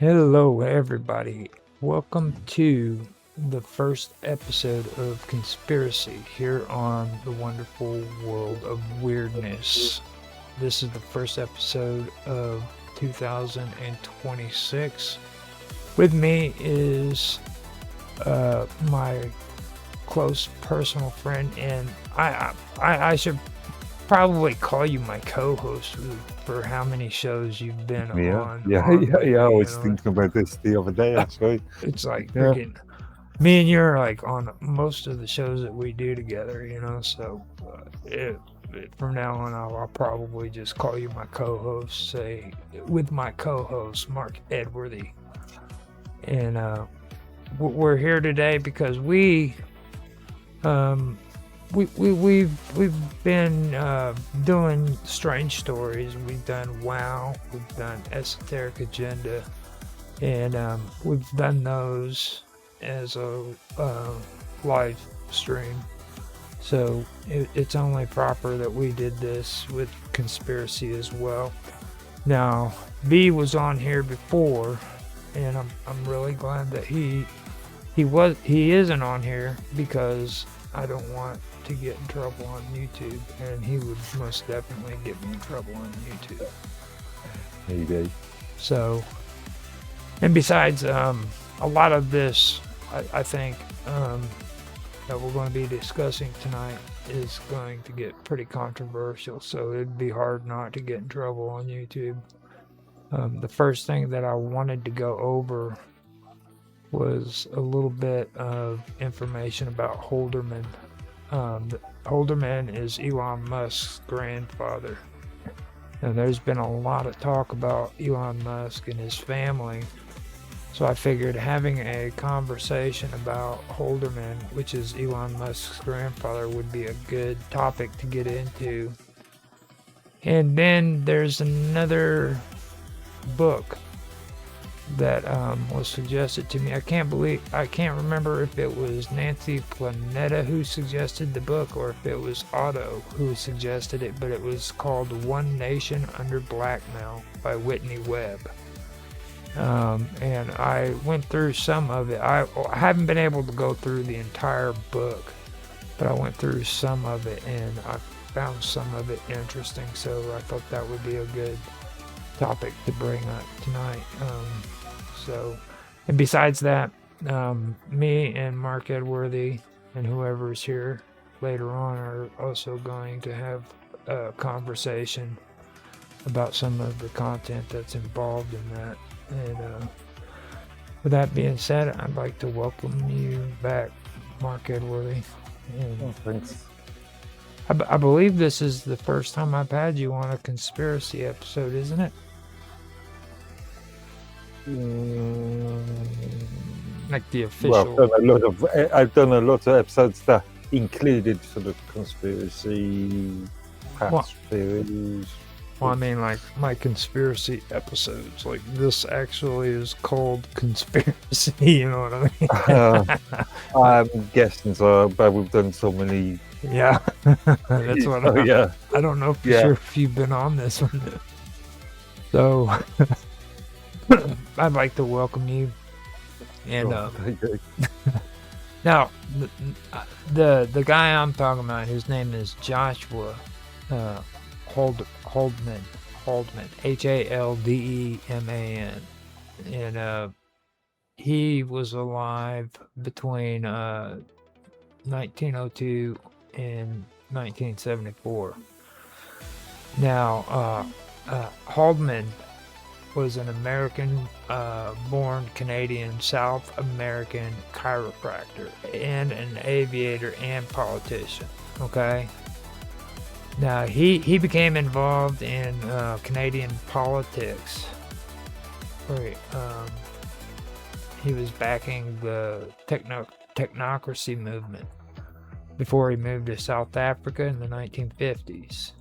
Hello, everybody. Welcome to the first episode of Conspiracy here on the wonderful world of weirdness. This is the first episode of 2026. With me is my close personal friend, and I should probably call you my co-host for how many shows you've been Yeah, on yeah, with yeah, yeah. I me. was thinking about this the other day, actually. It's like Yeah, freaking me and you're like on most of the shows that we do together, So from now on, I'll probably just call you my co-host. Say with my co-host Mark Edworthy, and we're here today because um, we've been doing strange stories. We've done WoW, we've done Esoteric Agenda, and we've done those as a live stream. So it's only proper that we did this with Conspiracy as well. Now, B was on here before, and I'm really glad that he isn't on here because I don't want to get in trouble on YouTube, and he would most definitely get me in trouble on YouTube. maybe. So, and besides, a lot of this, I think, that we're going to be discussing tonight is going to get pretty controversial, so it'd be hard not to get in trouble on YouTube. The first thing that I wanted to go over was a little bit of information about Holderman. Holderman is Elon Musk's grandfather. And there's been a lot of talk about Elon Musk and his family. So I figured having a conversation about Holderman, which is Elon Musk's grandfather, would be a good topic to get into. And then there's another book that was suggested to me. I can't remember if it was Nancy Planeta who suggested the book or if it was Otto who suggested it, but it was called One Nation Under Blackmail by Whitney Webb. And I went through some of it. I haven't been able to go through the entire book, but I went through some of it and I found some of it interesting, so I thought that would be a good topic to bring up tonight. And besides that, me and Mark Edworthy and whoever's here later on are also going to have a conversation about some of the content that's involved in that. And with that being said, I'd like to welcome you back, Mark Edworthy. Oh, thanks. I believe this is the first time I've had you on a conspiracy episode, isn't it? Like the official. Well, I've done a lot of episodes that included sort of conspiracy past theories. Well, I mean, like my conspiracy episodes. Like this actually is called conspiracy. You know what I mean? I'm guessing so, but we've done so many. Yeah, that's what. Yeah. I don't know for sure if you've been on this one. So I'd like to welcome you. And now the guy I'm talking about, his name is Joshua Haldeman, Haldeman, and he was alive between 1902 and 1974. Now, Haldeman was an American born Canadian South American chiropractor and an aviator and politician. Okay. Now he became involved in Canadian politics. Where, he was backing the technocracy movement before he moved to South Africa in the 1950s.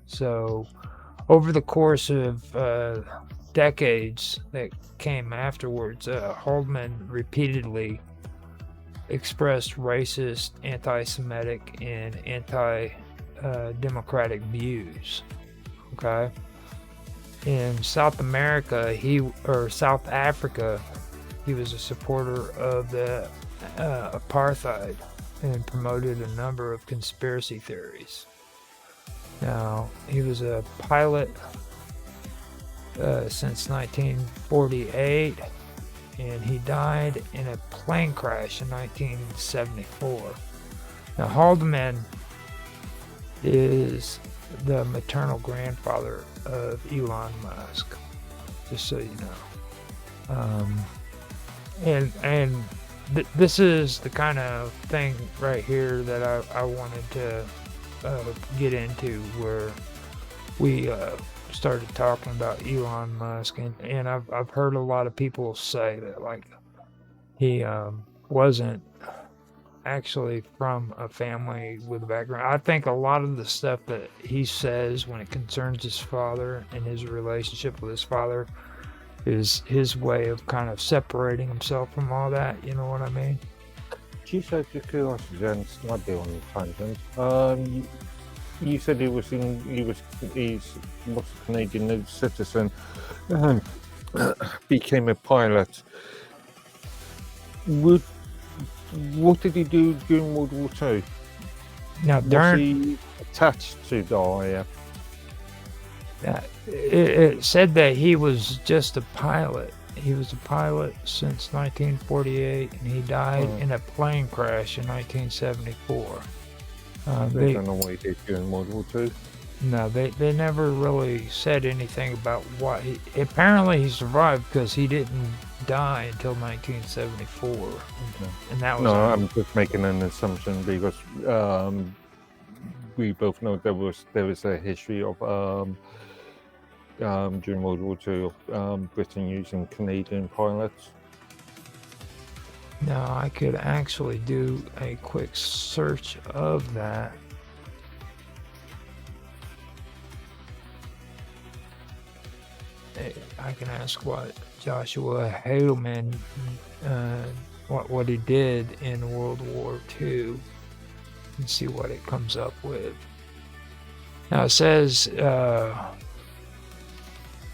So over the course of decades that came afterwards, Haldeman repeatedly expressed racist, anti-Semitic, and anti-democratic views. Okay, in South America, South Africa, he was a supporter of the apartheid and promoted a number of conspiracy theories. Now, he was a pilot since 1948, and he died in a plane crash in 1974. Now, Haldeman is the maternal grandfather of Elon Musk, just so you know. This is the kind of thing right here that I wanted to get into, where we started talking about Elon Musk, and I've heard a lot of people say that, like, he wasn't actually from a family with a background. I think a lot of the stuff that he says when it concerns his father and his relationship with his father is his way of kind of separating himself from all that. You know what I mean? Just out of curiosity, and slightly on a tangent. You said he was a Canadian citizen and became a pilot. What did he do during World War II? Now, Was he attached to the RAF? It said that he was just a pilot. He was a pilot since 1948, and he died in a plane crash in 1974. They don't know what he did during World War II. No, they never really said anything about why. Apparently, he survived because he didn't die until 1974, and that was. No, I'm just making an assumption because we both know there was a history of during World War II of Britain using Canadian pilots. Now, I could actually do a quick search of that. I can ask what Joshua Heidelman, what he did in World War II, and see what it comes up with. Now, it says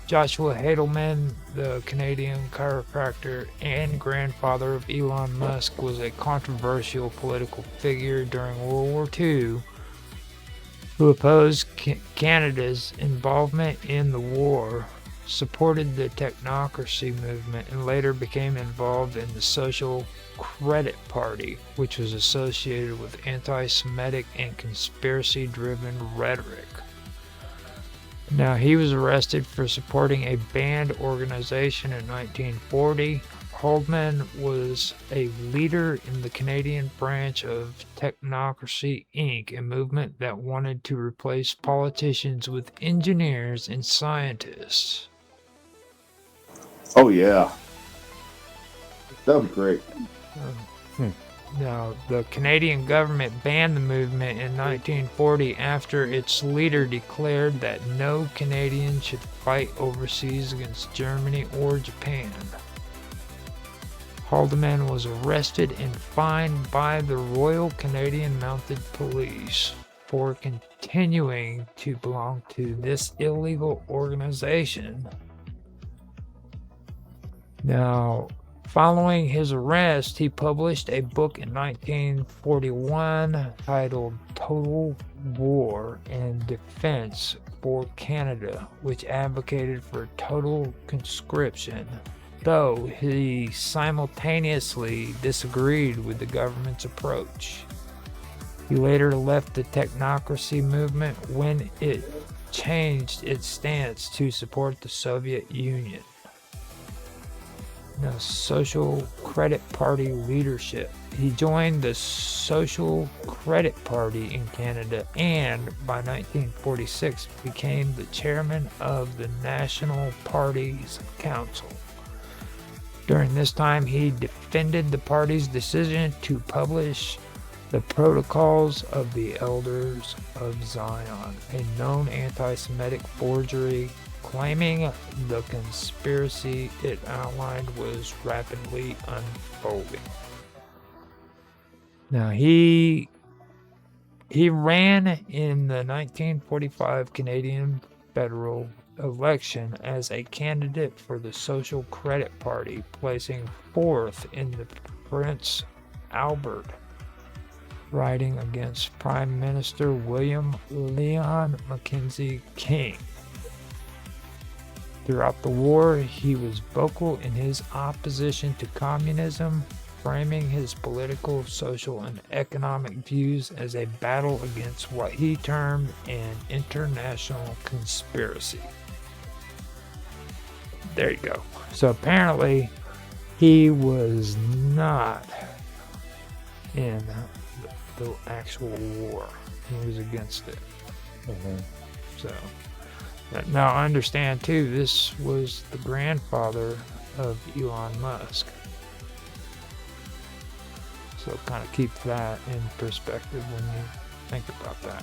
Joshua Heidelman, the Canadian chiropractor and grandfather of Elon Musk, was a controversial political figure during World War II who opposed Canada's involvement in the war, supported the technocracy movement, and later became involved in the Social Credit Party, which was associated with anti-Semitic and conspiracy-driven rhetoric. Now, he was arrested for supporting a banned organization in 1940. Haldeman was a leader in the Canadian branch of Technocracy Inc., a movement that wanted to replace politicians with engineers and scientists. Oh, yeah. That would be great. Now, the Canadian government banned the movement in 1940 after its leader declared that no Canadian should fight overseas against Germany or Japan. Haldeman was arrested and fined by the Royal Canadian Mounted Police for continuing to belong to this illegal organization. Now, following his arrest, he published a book in 1941 titled Total War and Defense for Canada, which advocated for total conscription, though he simultaneously disagreed with the government's approach. He later left the technocracy movement when it changed its stance to support the Soviet Union. The Social Credit Party leadership. He joined the Social Credit Party in Canada and by 1946 became the chairman of the National Party's Council. During this time, he defended the party's decision to publish the Protocols of the Elders of Zion, a known anti-Semitic forgery, claiming the conspiracy it outlined was rapidly unfolding. Now, he ran in the 1945 Canadian federal election as a candidate for the Social Credit Party, placing fourth in the Prince Albert riding against Prime Minister William Leon Mackenzie King. Throughout the war, he was vocal in his opposition to communism, framing his political, social, and economic views as a battle against what he termed an international conspiracy. There you go. So apparently, he was not in the actual war. He was against it. Mhm. So now I understand too, this was the grandfather of Elon Musk. So kind of keep that in perspective when you think about that.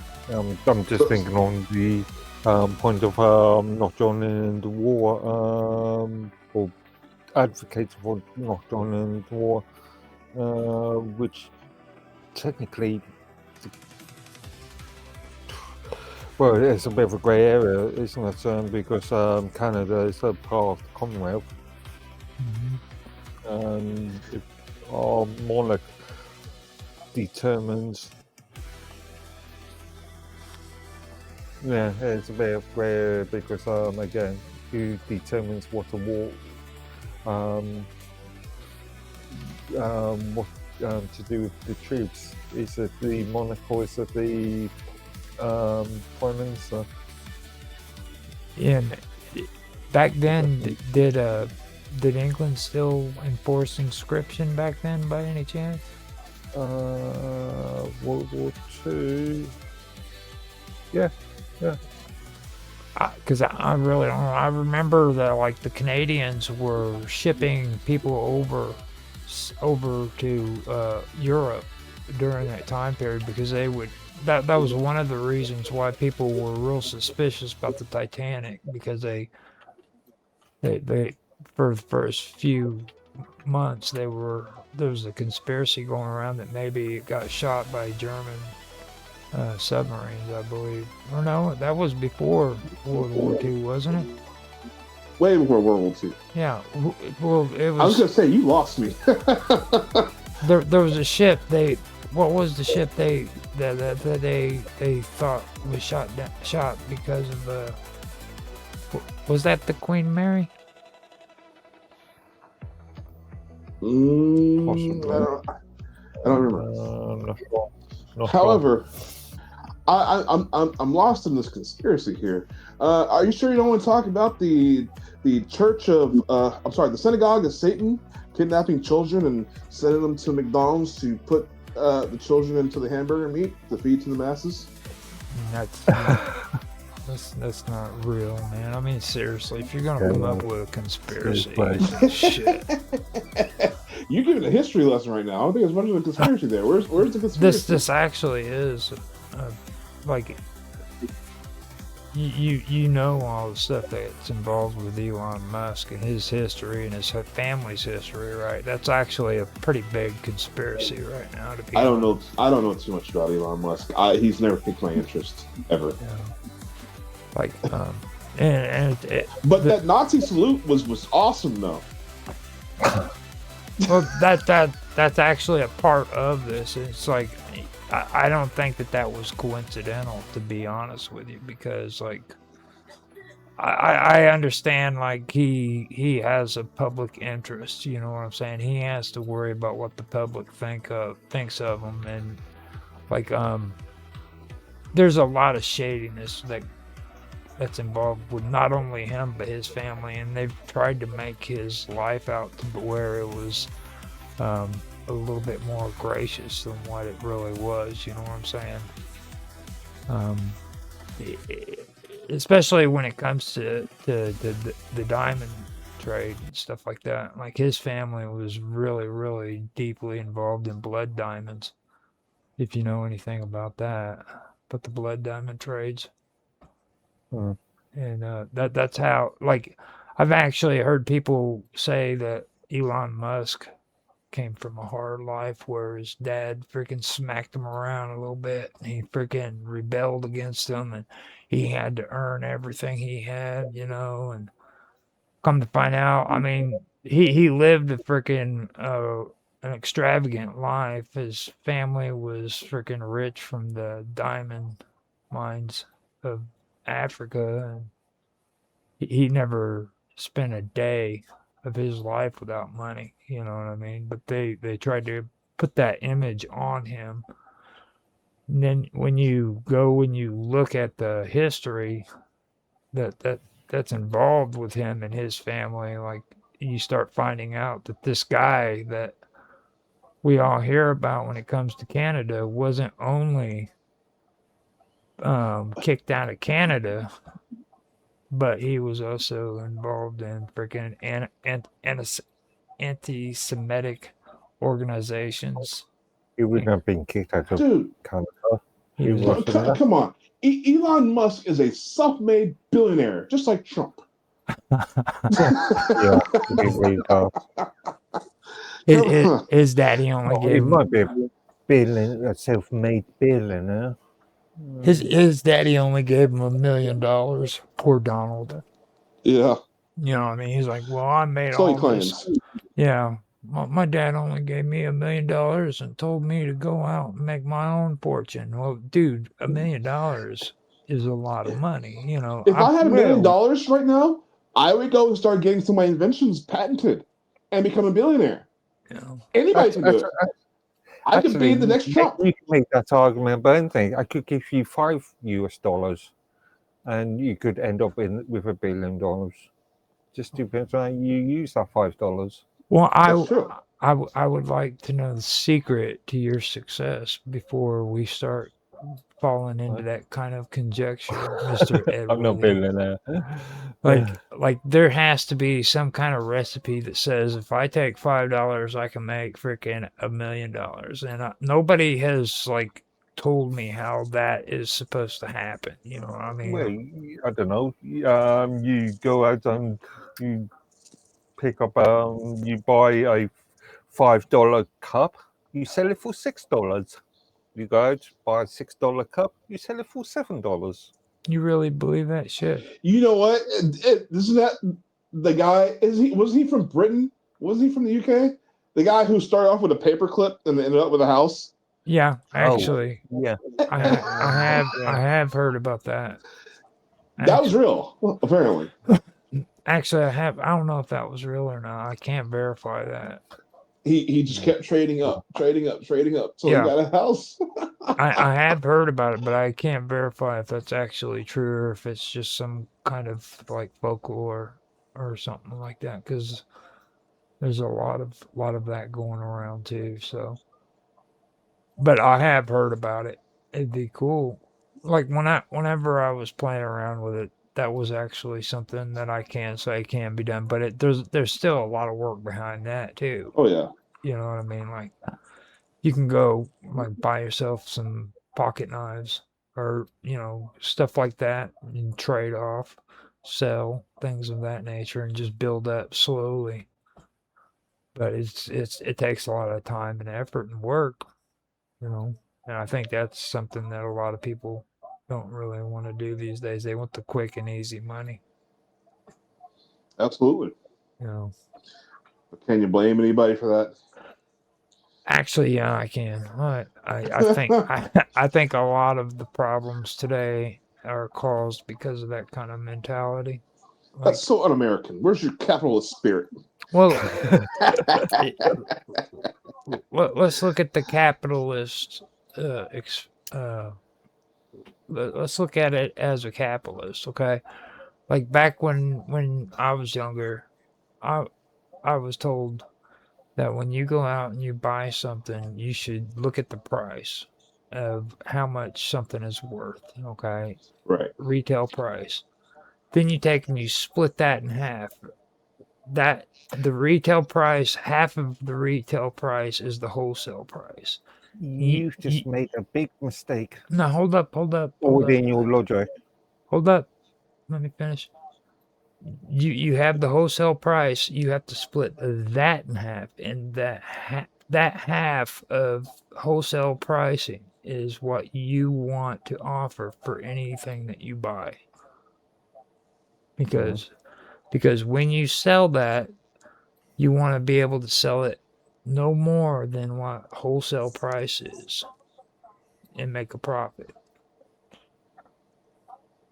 I'm just thinking on the point of not joining the war, or advocating for not joining the war, which technically, well, it's a bit of a grey area, isn't it? Because Canada is a part of the Commonwealth, and it more like determines. Yeah, it's a bit of grey area because again, who determines what a war, what to do with the troops? Is it the monarch or is it the prime minister? And back then, did England still enforce conscription back then by any chance? World War II. Yeah. Because I really don't know. I remember that like the Canadians were shipping people over to Europe during that time period because they would. That was one of the reasons why people were real suspicious about the Titanic because they for the first few months there was a conspiracy going around that maybe it got shot by German submarines, I believe. Or no, that was before World War II, wasn't it? Way before World War II. Yeah. Well, it I was was. gonna say you lost me. There was a ship. What was the ship that they thought was shot because of was that the Queen Mary? I don't remember. Not However, I'm lost in this conspiracy here. Are you sure you don't want to talk about the Church of the Synagogue of Satan kidnapping children and sending them to McDonald's to put the children into the hamburger meat to feed to the masses? That's not real, man. I mean, seriously, if you're gonna come up with a conspiracy, shit. You're giving a history lesson right now. I don't think there's much of a conspiracy there. Where's the conspiracy? This actually is like you know all the stuff that's involved with Elon Musk and his history and his family's history, right? That's actually a pretty big conspiracy right now. To be I don't know too much about Elon Musk. He's never piqued my interest ever. Yeah. Like but that Nazi salute was awesome though. Well, that's actually a part of this. It's like I don't think that was coincidental, to be honest with you, because like I understand like he has a public interest. You know what I'm saying? He has to worry about what the public thinks of him, and like there's a lot of shadiness that's involved with not only him but his family, and they've tried to make his life out to where it was a little bit more gracious than what it really was. You know what I'm saying? Especially when it comes to the diamond trade and stuff like that. Like his family was really, really deeply involved in blood diamonds, if you know anything about that. But the blood diamond trades. And that's how, like, I've actually heard people say that Elon Musk came from a hard life where his dad freaking smacked him around a little bit. And he freaking rebelled against him, and he had to earn everything he had, and come to find out, I mean, he lived a freaking an extravagant life. His family was freaking rich from the diamond mines of Africa, and he never spent a day of his life without money. You know what I mean? But they tried to put that image on him. And then when you look at the history that's involved with him and his family, like you start finding out that this guy that we all hear about when it comes to Canada wasn't only kicked out of Canada, but he was also involved in freaking anti-Semitic organizations. He wouldn't have been kicked out of Dude, Canada. He He was- was- come on. Elon Musk is a self-made billionaire, just like Trump. Yeah, he really does. his daddy only He gave him, might be a self-made billionaire. his daddy only gave him $1 million. Poor Donald. Yeah, You know what I mean? He's like, well, I made so he all claims. this. Yeah. My dad only gave me $1 million and told me to go out and make my own fortune. Well, dude, $1 million is a lot of money. If I had $1 million well- right now, I would go and start getting some of my inventions patented and become a billionaire. Anybody can do it. I could be the next Trump. You can make that argument about anything. I could give you $5 and you could end up with $1 billion. Just depends on how you use that $5. Well, That's true. I would like to know the secret to your success before we start falling into that kind of conjecture, Mr. Ed I'm not Willie. billionaire. Like there has to be some kind of recipe that says if I take $5, I can make freaking $1 million, and nobody has like told me how that is supposed to happen. You know what I mean? Well, I don't know. You go out and you pick up. You buy a $5 cup. You sell it for $6. You go out, buy a $6 cup. You sell it for $7. You really believe that shit? You know what? Isn't that the guy? Was he from Britain? Was he from the UK? The guy who started off with a paperclip and ended up with a house. Yeah, actually, Yeah. I have heard about that. That was real, apparently. Actually, I don't know if that was real or not. I can't verify that. He just kept trading up, till Yeah. he got a house. I have heard about it, but I can't verify if that's actually true or if it's just some kind of like folklore or something like that. Because there's a lot of that going around too. So, but I have heard about it. It'd be cool. Like whenever I was playing around with it, that was actually something that I can say can be done. But there's still a lot of work behind that too. Oh yeah, You know what I mean? Like you can go like buy yourself some pocket knives or stuff like that and trade off, sell things of that nature and just build up slowly. But it takes a lot of time and effort and work, and I think that's something that a lot of people don't really want to do these days. They want the quick and easy money. absolutely. But Can you blame anybody for that? actually, yeah, I can. I think I think a lot of the problems today are caused because of that kind of mentality. Like, That's so un-American. Where's your capitalist spirit? well, let's look at the capitalist. Let's look at it as a capitalist, okay? Like back when I was younger, I was told that when you go out and you buy something, you should look at the price of how much something is worth, okay? Right. Retail price. Then you take and you split that in half. That the retail price, half of the retail price is the wholesale price. You've just made a big mistake No, hold up. within your logic. Hold up. Let me finish. you have the wholesale price. You have to split that in half, and that half of wholesale pricing is what you want to offer for anything that you buy. Because when you sell that, you want to be able to sell it no more than what wholesale price is and make a profit.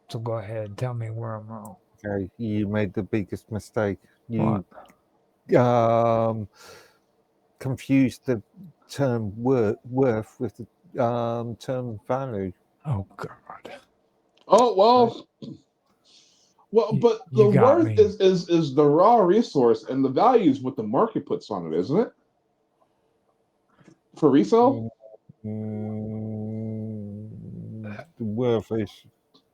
So go ahead and tell me where I'm wrong. Okay, you made the biggest mistake. What? You confused the term worth with the term value. Oh God. Oh well, well, You, but the you got worth me. is the raw resource, and the value is what the market puts on it, isn't it? For resale, The worth is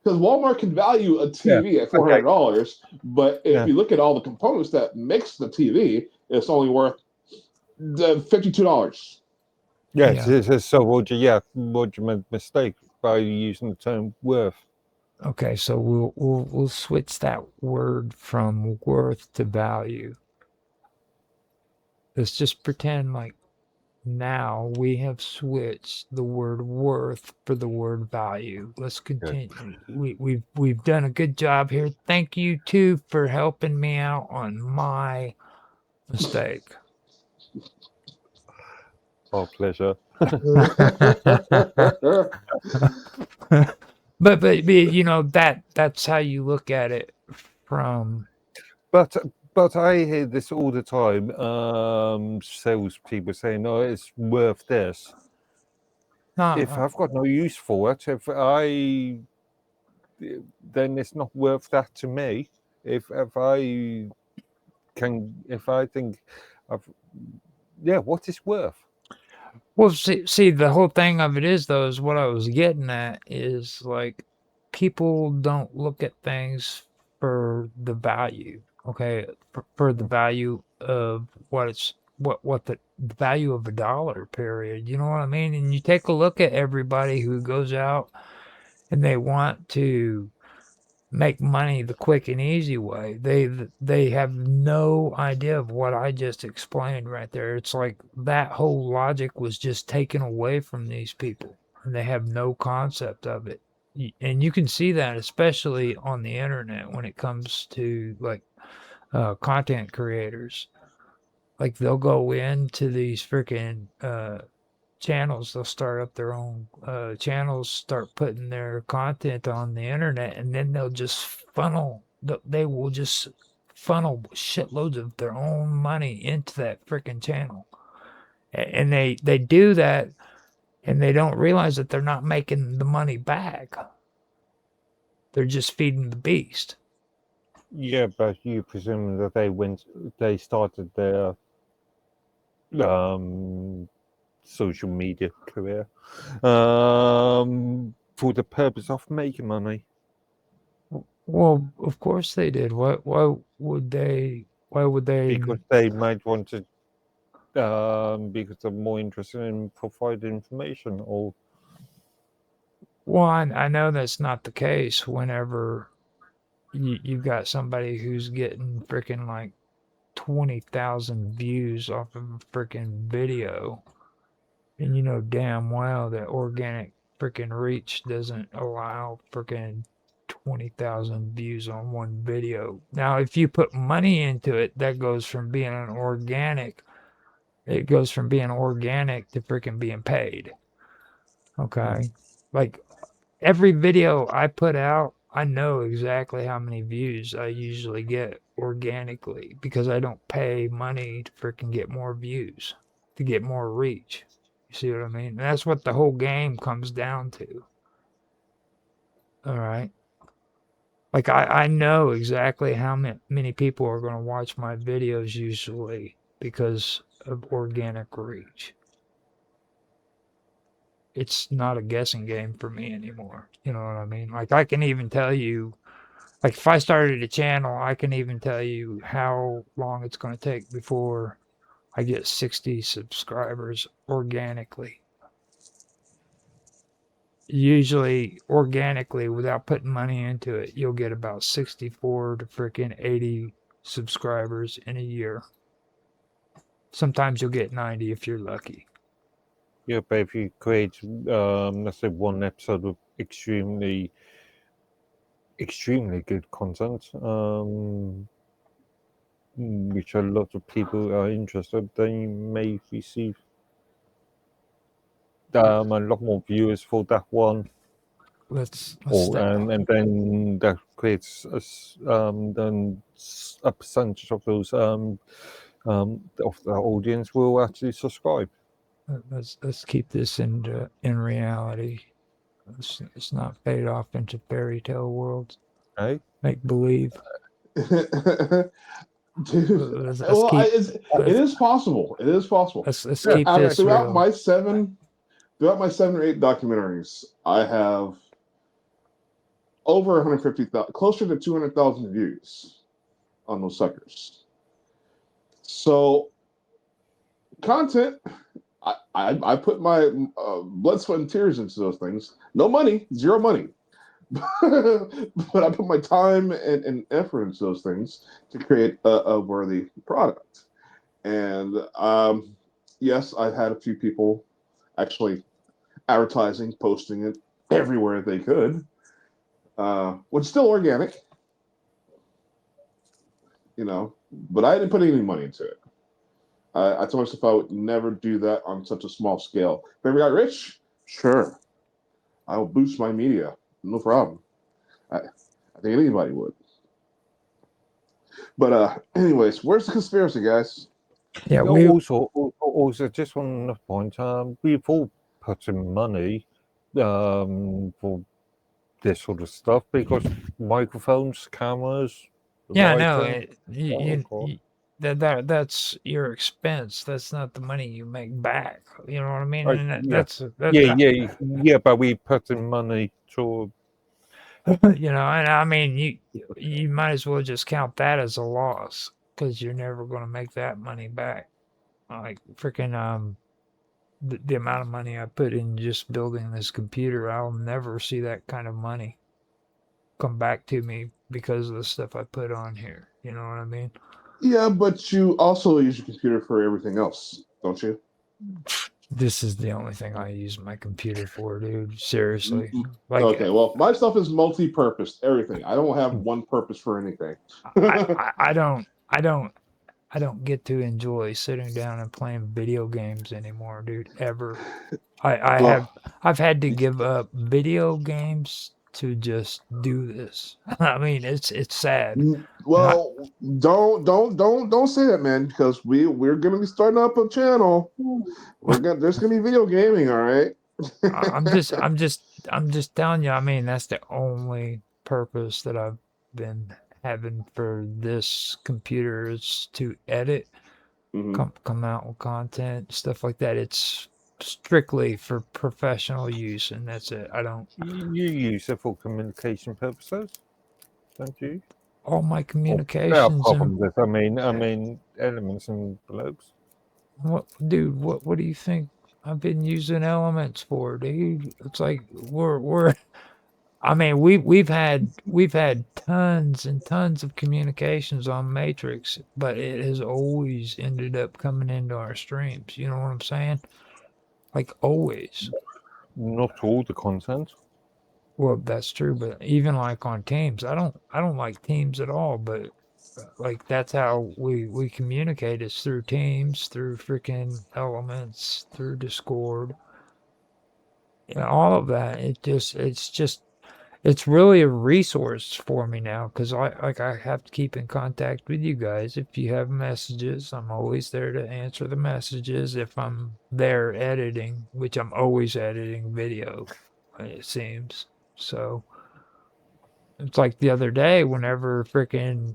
because Walmart can value a yeah. TV at Okay. $400, but if Yeah. you look at all the components that makes the TV, it's only worth the $52. Yes. Yeah. So what you made mistake by using the term worth. Okay, so we'll switch that word from worth to value. Let's just pretend like now we have switched the word worth for the word value. Let's continue. We've done a good job here. Thank you too for helping me out on my mistake. Our pleasure. But you know that's how you look at it from But I hear this all the time. Salespeople saying, "Oh, it's worth this." If not I've got no use for it, then it's not worth that to me. If I think of what is worth? well see the whole thing of it is though is what I was getting at is like people don't look at things for the value, okay, for the value of what it's what the value of a dollar period, you know what I mean? And you take a look at everybody who goes out and they want to make money the quick and easy way. They have no idea of what I just explained right there. It's like that whole logic was just taken away from these people, and they have no concept of it. And you can see that especially on the internet when it comes to like content creators. Like they'll go into these freaking channels. They'll start up their own channels, start putting their content on the internet, and then they'll just funnel. They will just funnel shitloads of their own money into that freaking channel, and they do that, and they don't realize that they're not making the money back. They're just feeding the beast. Yeah, but you presume that they started their social media career for the purpose of making money. Well, of course they did. Why would they? Why would they? Because they might want to, because they're more interested in providing information or. Well, I know that's not the case whenever you got somebody who's getting freaking like 20,000 views off of a freaking video. And you know damn well that organic freaking reach doesn't allow freaking 20,000 views on one video. Now, if you put money into it, that goes from being an organic, it goes from being organic to freaking being paid. Okay. Like every video I put out, I know exactly how many views I usually get organically because I don't pay money to freaking get more views, to get more reach. You see what I mean? And that's what the whole game comes down to. All right. Like I know exactly how many people are going to watch my videos usually because of organic reach. It's not a guessing game for me anymore. You know what I mean? Like I can even tell you, like if I started a channel, I can even tell you how long it's going to take before I get 60 subscribers organically. usually organically without putting money into it, you'll get about 64 to freaking 80 subscribers in a year. Sometimes you'll get 90 if you're lucky. Yeah, but if you create, let's say, one episode of extremely good content, which a lot of people are interested, then you may receive a lot more viewers for that one, Let's or and then that creates then a percentage of those of the audience will actually subscribe. let's keep this in reality. Let's not fade off into fairy tale worlds. Okay. Make believe. Dude, Let's well, keep. it is possible. It is possible. Let's Yeah, keep this Throughout real. my 7 or 8 documentaries, I have over 150,000, closer to 200,000 views on those suckers. So, content, I put my blood, sweat, and tears into those things. No money, zero money. But I put my time and effort into those things to create a worthy product. And yes, I've had a few people actually advertising, posting it everywhere they could, which is still organic, but I didn't put any money into it. I told myself I would never do that on such a small scale. If I ever got rich, sure, I will boost my media, no problem. I think anybody would. But anyways, where's the conspiracy, guys? Yeah, Also, just one point. We've all put in money for this sort of stuff because microphones, cameras. Yeah, no, lighting. that's your expense. That's not the money you make back. You know what I mean? Right, And yeah. that's Yeah, but we put in money to. and I mean you might as well just count that as a loss because you're never going to make that money back. Like freaking the amount of money I put in just building this computer, I'll never see that kind of money come back to me because of the stuff I put on here. You know what I mean? Yeah, but you also use your computer for everything else, don't you? This is the only thing I use my computer for, dude. Seriously. Like Okay, well, my stuff is multi-purpose. Everything. I don't have one purpose for anything. I don't get to enjoy sitting down and playing video games anymore, dude. Ever. I've had to give up video games to just do this. I mean, it's sad. Well, don't say that, man, because we're gonna be starting up a channel. There's gonna be video gaming, all right. I'm just telling you. I mean, that's the only purpose that I've been having for this computer is to edit, come out with content, stuff like that. It's strictly for professional use, and that's it. I don't. You use it for communication purposes, don't you? All my There are communications problems with. I mean, elements and blobs. what, dude? What do you think I've been using elements for, dude? It's like we're. I mean, we've had tons and tons of communications on Matrix, but it has always ended up coming into our streams. You know what I'm saying? Like always. Not all the content. Well, that's true, but even like on Teams, I don't like Teams at all. But like that's how we communicate is through Teams, through freaking Elements, through Discord, all of that. It's really a resource for me now because I have to keep in contact with you guys. If you have messages, I'm always there to answer the messages. If I'm there editing, which I'm always editing video, it seems. So it's like the other day whenever freaking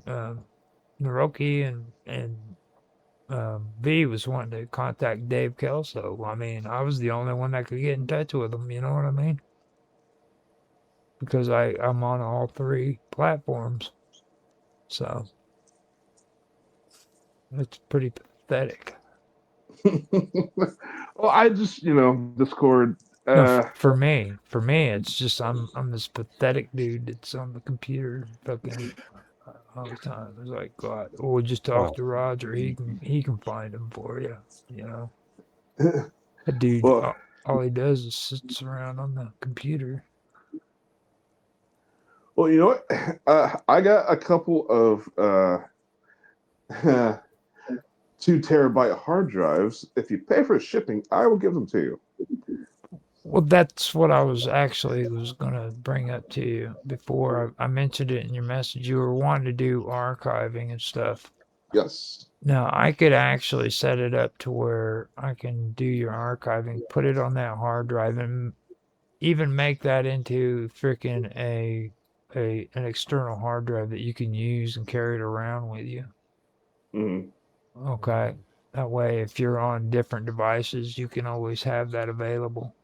Naroki and V was wanting to contact Dave Kelso. I mean, I was the only one that could get in touch with him. You know what I mean? Because I'm on all 3 platforms. So it's pretty pathetic. Well, I just Discord. No, Uh, for me, it's just I'm this pathetic dude that's on the computer fucking all the time. It's like, God, we'll just talk Well, to Roger. He can find them for you. You know, that dude. well, All he does is sits around on the computer. well, you know what? I got a couple of 2 terabyte hard drives. If you pay for shipping, I will give them to you. Well, that's what I was gonna bring up to you before I mentioned it in your message. You were wanting to do archiving and stuff. Yes. Now, I could actually set it up to where I can do your archiving, put it on that hard drive, and even make that into freaking an external hard drive that you can use and carry it around with you. Mhm. Okay. That way, if you're on different devices, you can always have that available.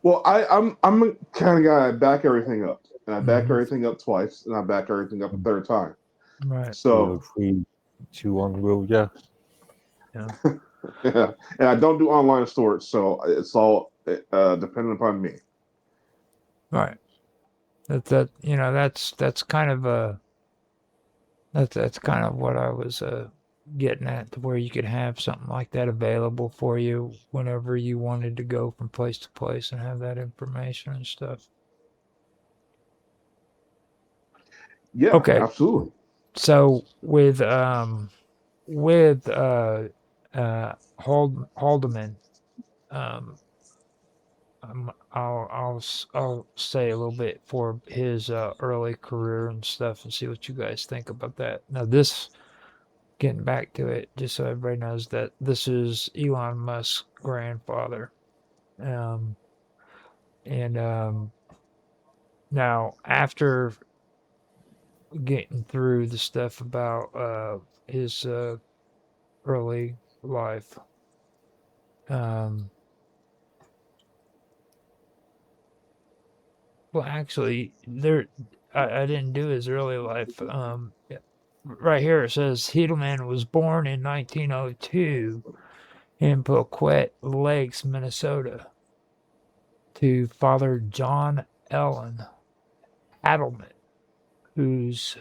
Well, I'm a kind of guy. I back everything up, and I back Hmm. everything up twice, and I back everything up a third time. Right. So, 3, 2, 1, will, yeah. Yeah. yeah, and I don't do online storage, so it's all dependent upon me. Right. That's kind of that's kind of what I was getting at, to where you could have something like that available for you whenever you wanted to go from place to place and have that information and stuff. Yeah, Okay, absolutely. so with Haldeman, um, I'll say a little bit for his early career and stuff, and see what you guys think about that. Now, this, getting back to it, just so everybody knows that this is Elon Musk's grandfather. Um, and Now, after getting through the stuff about his early life, um, well, actually, I didn't do his early life. Yeah, right here it says Hedelman was born in 1902 in Poquet Lakes, Minnesota, to Father John Allen Adelman, whose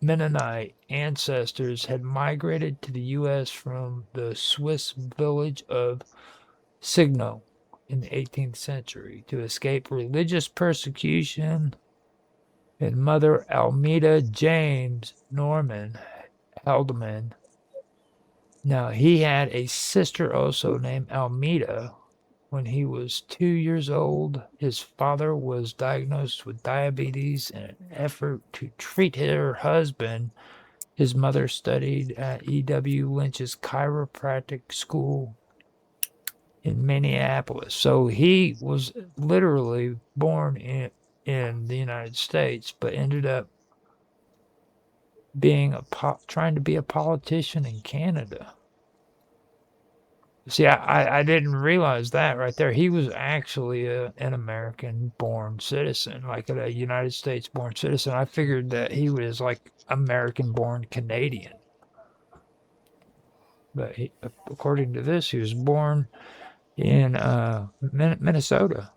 Mennonite ancestors had migrated to the U.S. from the Swiss village of Signo in the 18th century to escape religious persecution. And Mother Almeda James Norman Haldeman. Now, he had a sister also named Almeda. When he was 2 years old, his father was diagnosed with diabetes. In an effort to treat her husband, his mother studied at E.W. Lynch's chiropractic school in Minneapolis. So he was literally born in the United States, but ended up being trying to be a politician in Canada. See, I didn't realize that right there. He was actually an American-born citizen, like a United States-born citizen. I figured that he was like American-born Canadian. But according to this, he was born in Minnesota.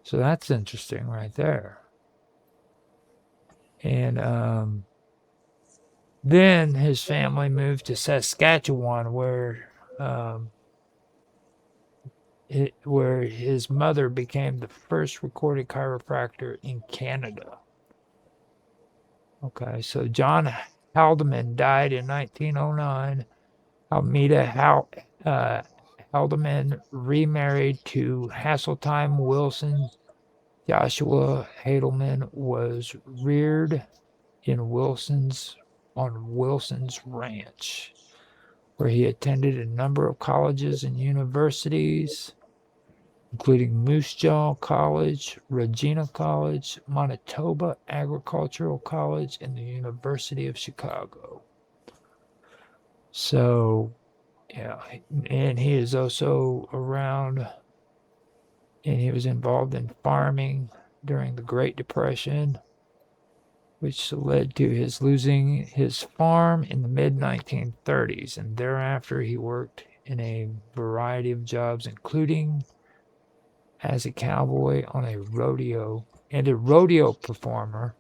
So that's interesting right there. And then his family moved to Saskatchewan, where his mother became the first recorded chiropractor in Canada. Okay, so John Haldeman died in 1909. Almeda Haldeman remarried to Hasseltine Wilson. Joshua Haldeman was reared in Wilson's Ranch, where he attended a number of colleges and universities, including Moose Jaw College, Regina College, Manitoba Agricultural College, and the University of Chicago. So, yeah, and he is also around, and he was involved in farming during the Great Depression, which led to his losing his farm in the mid-1930s, and thereafter he worked in a variety of jobs, including as a cowboy on a rodeo and a rodeo performer,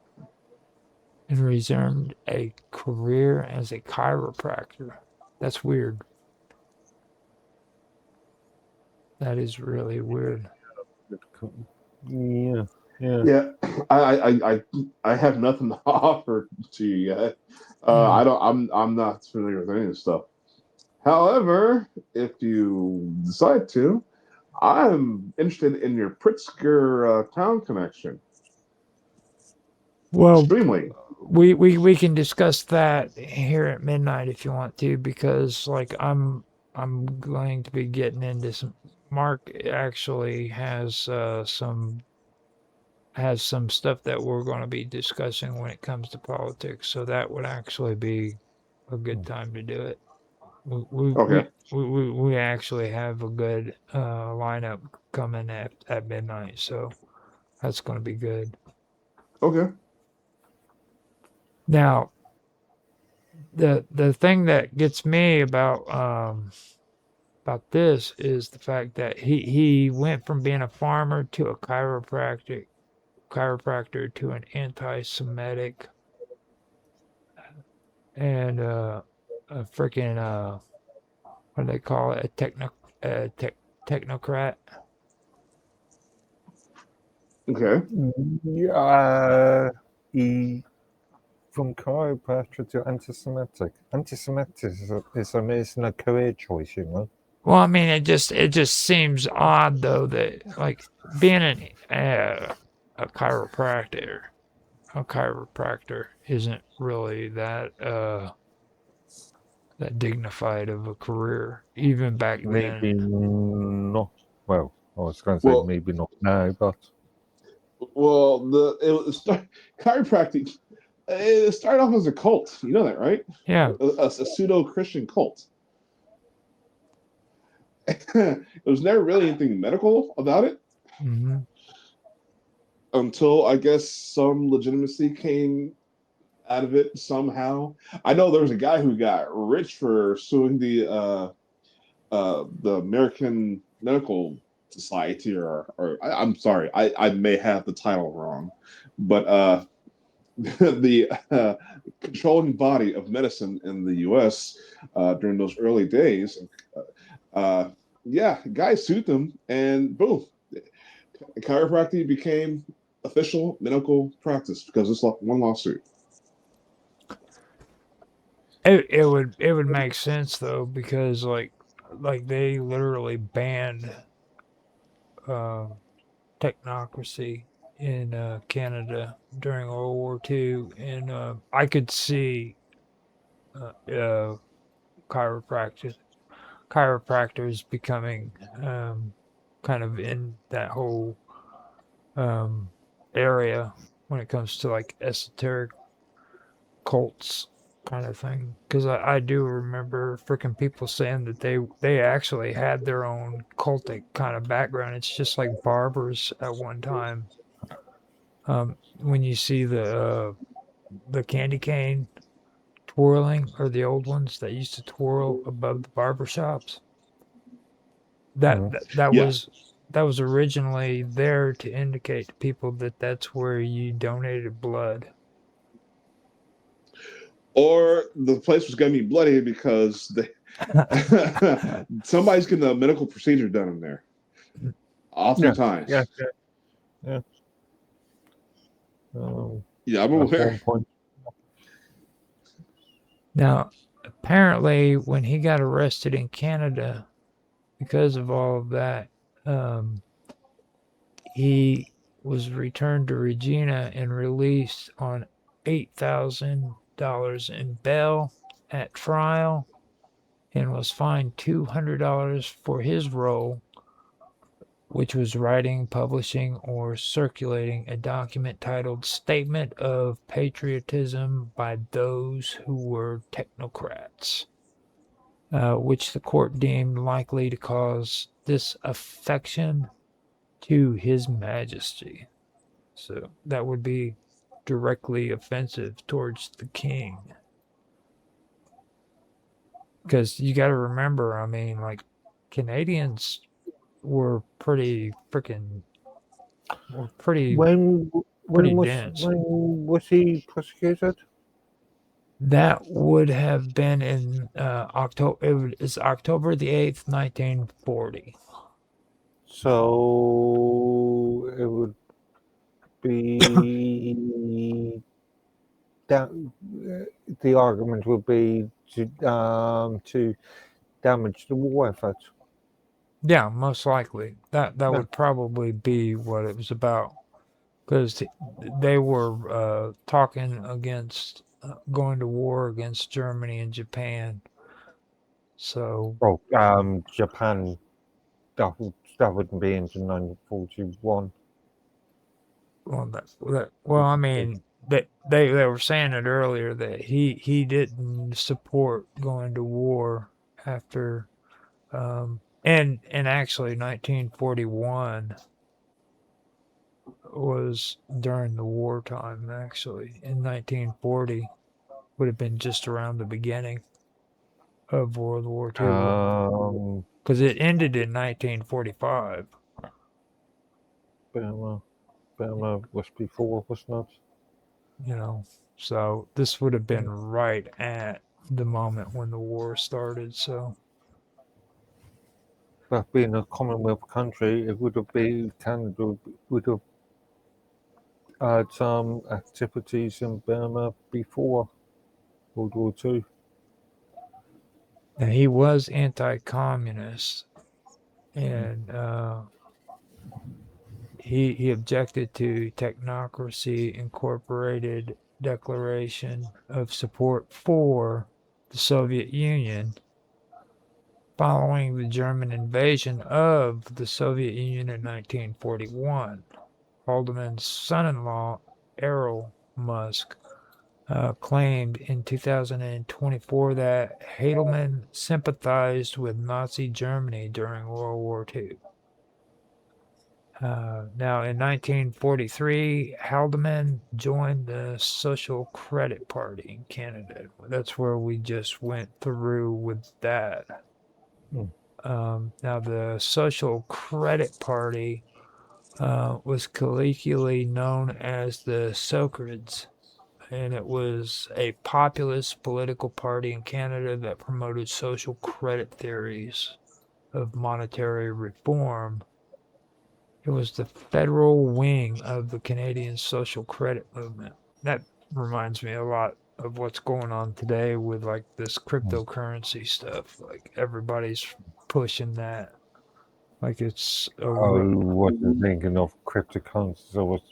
and resumed a career as a chiropractor. That's weird. That is really weird. Yeah, yeah. Yeah, I have nothing to offer to you yet. Hmm. I don't. I'm not familiar with any of this stuff. However, if you decide to, I'm interested in your Pritzker town connection. Well, Extremely. we can discuss that here at midnight if you want to, because like I'm going to be getting into some. Mark actually has some stuff that we're going to be discussing when it comes to politics, so that would actually be a good time to do it. We we Okay. we we actually have a good lineup coming at midnight, so that's going to be good. Okay. Now, the thing that gets me about this is the fact that he went from being a farmer to a chiropractor to an anti-Semitic and a freaking what do they call it, technocrat. Okay. Yeah, he from chiropractor to anti-Semitic. Anti-Semitism isn't a career choice, you know. Well, I mean, it just seems odd though that like being a chiropractor, a chiropractor isn't really that dignified of a career even back Maybe then. not. Well, I was going to say Well, maybe not now, but chiropractic. It started off as a cult. You know that, right? Yeah. A pseudo Christian cult. There was never really anything medical about it Hmm. until I guess some legitimacy came out of it somehow. I know there was a guy who got rich for suing the American Medical Society, I'm sorry, I may have the title wrong, but the controlling body of medicine in the U.S. During those early days. Uh, yeah, guys sued them, and boom, chiropractic became official medical practice because of this one lawsuit. It would make sense though because like they literally banned uh, technocracy in Canada during World War II, and I could see uh, chiropractic chiropractors becoming kind of in that whole um, area when it comes to like esoteric cults kind of thing. Because I do remember freaking people saying that they actually had their own cultic kind of background. It's just like barbers at one time. When you see the candy cane twirling, or the old ones that used to twirl above the barber shops, that mm, that, that Yeah, was that was originally there to indicate to people that that's where you donated blood. or the place was going to be bloody because somebody's getting a medical procedure done in there. yeah, yeah, Oftentimes, yeah, yeah. yeah, I'm At aware. one point, Now, apparently, when he got arrested in Canada because of all of that, um, he was returned to Regina and released on $8,000 in bail at trial, and was fined $200 for his role, which was writing, publishing, or circulating a document titled Statement of Patriotism by Those Who Were Technocrats, which the court deemed likely to cause disaffection to His Majesty. So that would be directly offensive towards the king. because you got to remember, I mean, like Canadians were pretty freaking, were When pretty when dense. was he prosecuted? That would have been in October. It's October the 8th, 1940. So it would be that the argument would be to damage the war effort. Yeah, most likely. That Yeah. would probably be what it was about, because they were talking against going to war against Germany and Japan. So, Well, Japan that wouldn't be into 1941. well, I mean, they were saying it earlier that he didn't support going to war after, and actually 1941 was during the wartime. Actually, in 1940 would have been just around the beginning of World War II, Um, because it ended in 1945. Burma was before, wasn't it? You know, so this would have been right at the moment when the war started. So But being a Commonwealth country, it would have been Canada would have had some activities in Burma before World War II. now he was anti-communist, and he objected to Technocracy Incorporated declaration of support for the Soviet Union following the German invasion of the Soviet Union in 1941. Haldeman's son-in-law, Errol Musk, claimed in 2024 that Haldeman sympathized with Nazi Germany during World War II. Now, in 1943, Haldeman joined the Social Credit Party in Canada. That's where we just went through with that. Now, the Social Credit Party was colloquially known as the Socreds, and it was a populist political party in Canada that promoted social credit theories of monetary reform. It was the federal wing of the Canadian social credit movement. That reminds me a lot of what's going on today with like this cryptocurrency stuff. Like everybody's pushing that. Like it's a I wasn't thinking of cryptocurrencies. I was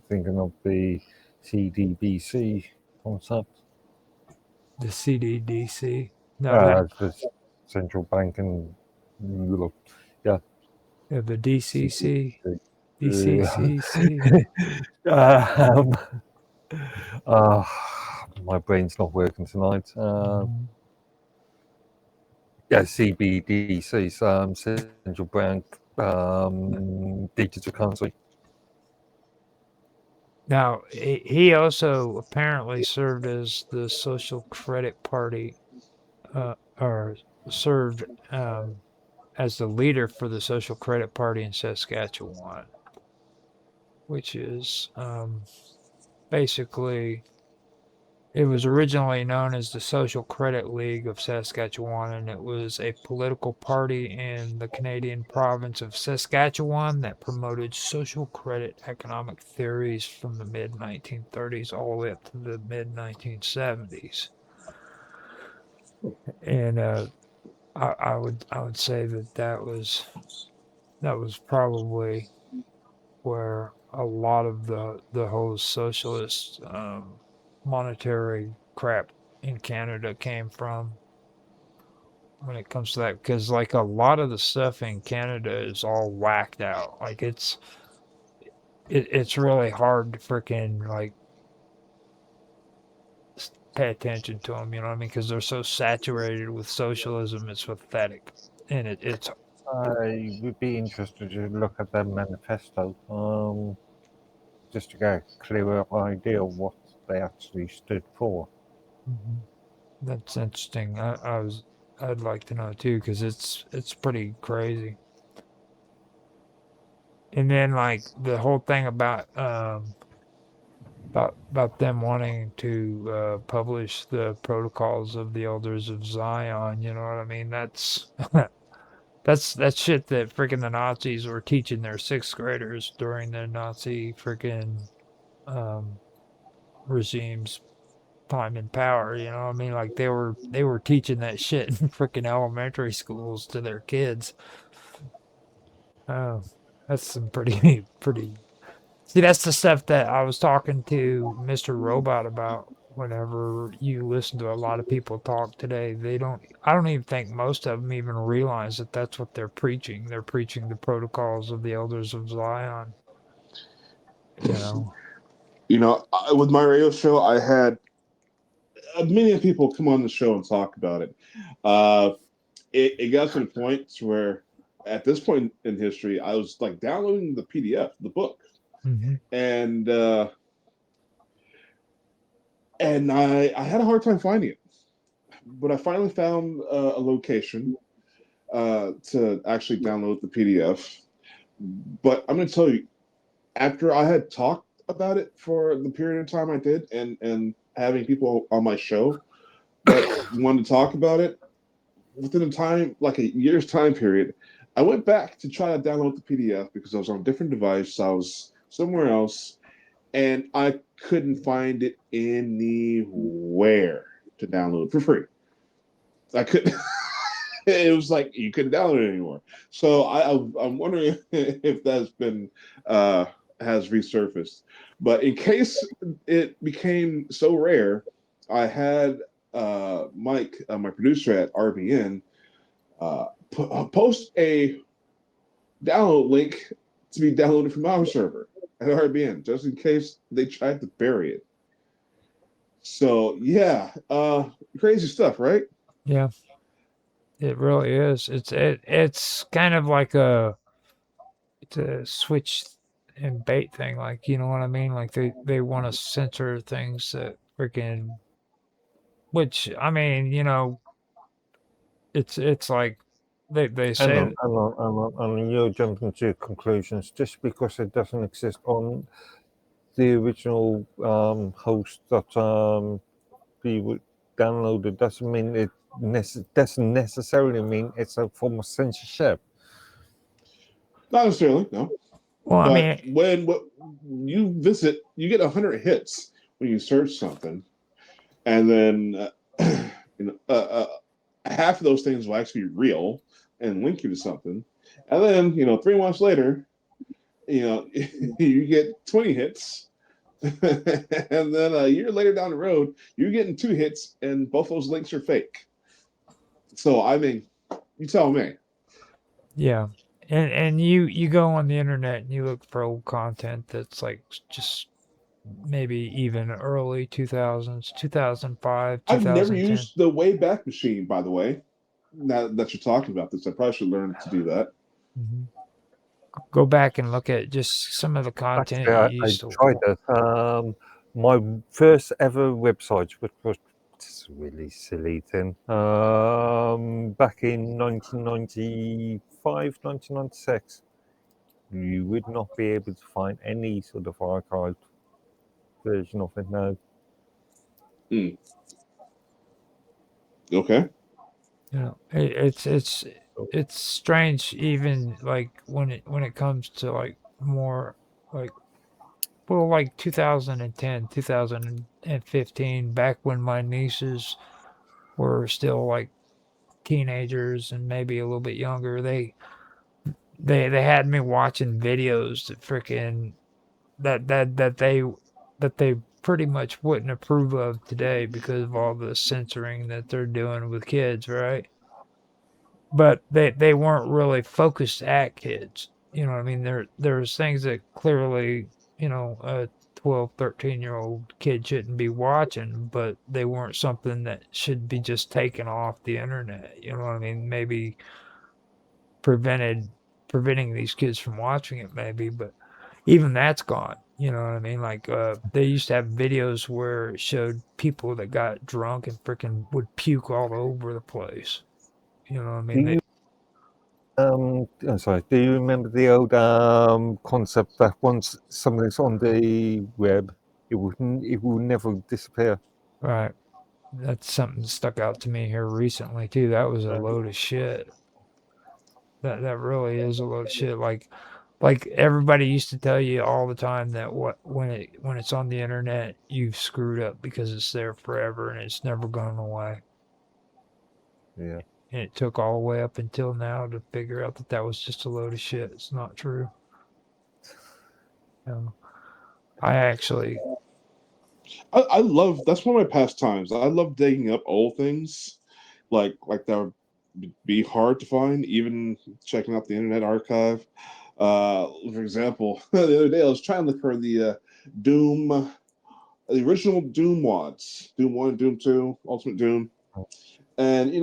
thinking of the CDBC concept. the CDDC. No, that The central bank in Europe. Yeah, the DCC, CDBC. DCCC. um, uh, my brain's not working tonight. Yeah, CBDC, central bank digital currency. Now, he also apparently served as the Social Credit Party, or served as the leader for the Social Credit Party in Saskatchewan, which is basically, it was originally known as the Social Credit League of Saskatchewan, and it was a political party in the Canadian province of Saskatchewan that promoted social credit economic theories from the mid 1930s all the way up to the mid 1970s. And I would say that was probably where a lot of the whole socialist monetary crap in Canada came from when it comes to that, because like a lot of the stuff in Canada is all whacked out. Like it's really hard to freaking like pay attention to them, you know what I mean? Because they're so saturated with socialism, it's pathetic, and it's I would be interested to look at their manifesto, just to get a clearer idea of what they actually stood for. that's interesting. I'd like to know too, because it's pretty crazy. And then like the whole thing about them wanting to publish the protocols of the elders of Zion. You know what I mean? That's that's shit that freaking the Nazis were teaching their sixth graders during the Nazi freaking um, regime's time in power. You know what I mean? Like they were teaching that shit in freaking elementary schools to their kids. Oh, that's some pretty pretty. See, that's the stuff that I was talking to Mr. Robot about. Whenever you listen to a lot of people talk today, they don't. I don't even think most of them even realize that that's what they're preaching. They're preaching the protocols of the elders of Zion. You know. With my radio show, I had many people come on the show and talk about it. Uh, it got to the point where, at this point in history, I was like downloading the PDF, the book, Hmm. and I had a hard time finding it, but I finally found a location to actually download the PDF. But I'm going to tell you, after I had talked about it for the period of time I did, and having people on my show that wanted to talk about it, within a time like a year's time period, I went back to try to download the PDF because I was on a different device. I was somewhere else, and I couldn't find it anywhere to download for free. I couldn't. It was like you couldn't download it anymore. So I'm wondering if that's been uh, has resurfaced. But in case it became so rare, I had Mike, my producer at RBN, post a download link to be downloaded from our server at RBN, just in case they tried to bury it. So yeah, crazy stuff, right? Yeah, it really is. It's kind of like a switch and bait thing. Like you know what I mean? Like they want to censor things that freaking. Which I mean, it's like they Hang say on, that. hang on, hang on, hang on. You're jumping to conclusions just because it doesn't exist on the original host that you downloaded doesn't mean it doesn't necessarily mean it's a form of censorship. Not necessarily, no. Well, I But mean, when what you visit, you get 100 hits when you search something, and then you know, half of those things will actually be real and link you to something, and then 3 months later, you get 20 hits, and then a year later down the road, you're getting 2 hits, and both those links are fake. So I mean, you tell me. yeah, and you go on the internet and you look for old content that's like just maybe even early 2000s, 2005, I've never 2010. used the Wayback Machine, by the way. Now that you're talking about this, I probably should learn to do that. Hmm. Go back and look at just some of the content Actually, you I used to. tried it. My first ever website, which was just a really silly thing, back in 1995, 1996, you would not be able to find any sort of archived version of it now. Okay. It's strange even like when it comes to like more like well like 2010, 2015, back when my nieces were still like teenagers and maybe a little bit younger. They had me watching videos that freaking that they pretty much wouldn't approve of today because of all the censoring that they're doing with kids, right? But they weren't really focused at kids. You know what I mean? There's things that clearly, a 12, 13-year-old kid shouldn't be watching, but they weren't something that should be just taken off the internet. You know what I mean? Maybe prevented preventing these kids from watching it maybe, but even that's gone. You know what I mean? Like they used to have videos where it showed people that got drunk and freaking would puke all over the place. You know what I Do mean? you sorry, do you remember the old concept that once something's on the web, it will never disappear? Right. That's something that stuck out to me here recently too. That was a load of shit. That really is a load of shit. Like everybody used to tell you all the time that when it's on the internet, you've screwed up because it's there forever and it's never going away. Yeah. And it took all the way up until now to figure out that that was just a load of shit. It's not true. Um, I actually, I love that's one of my pastimes. I love digging up old things, like that would be hard to find, even checking out the Internet Archive. For example, the other day I was trying to look for Doom, the original Doom wads, Doom One, Doom Two, Ultimate Doom, and you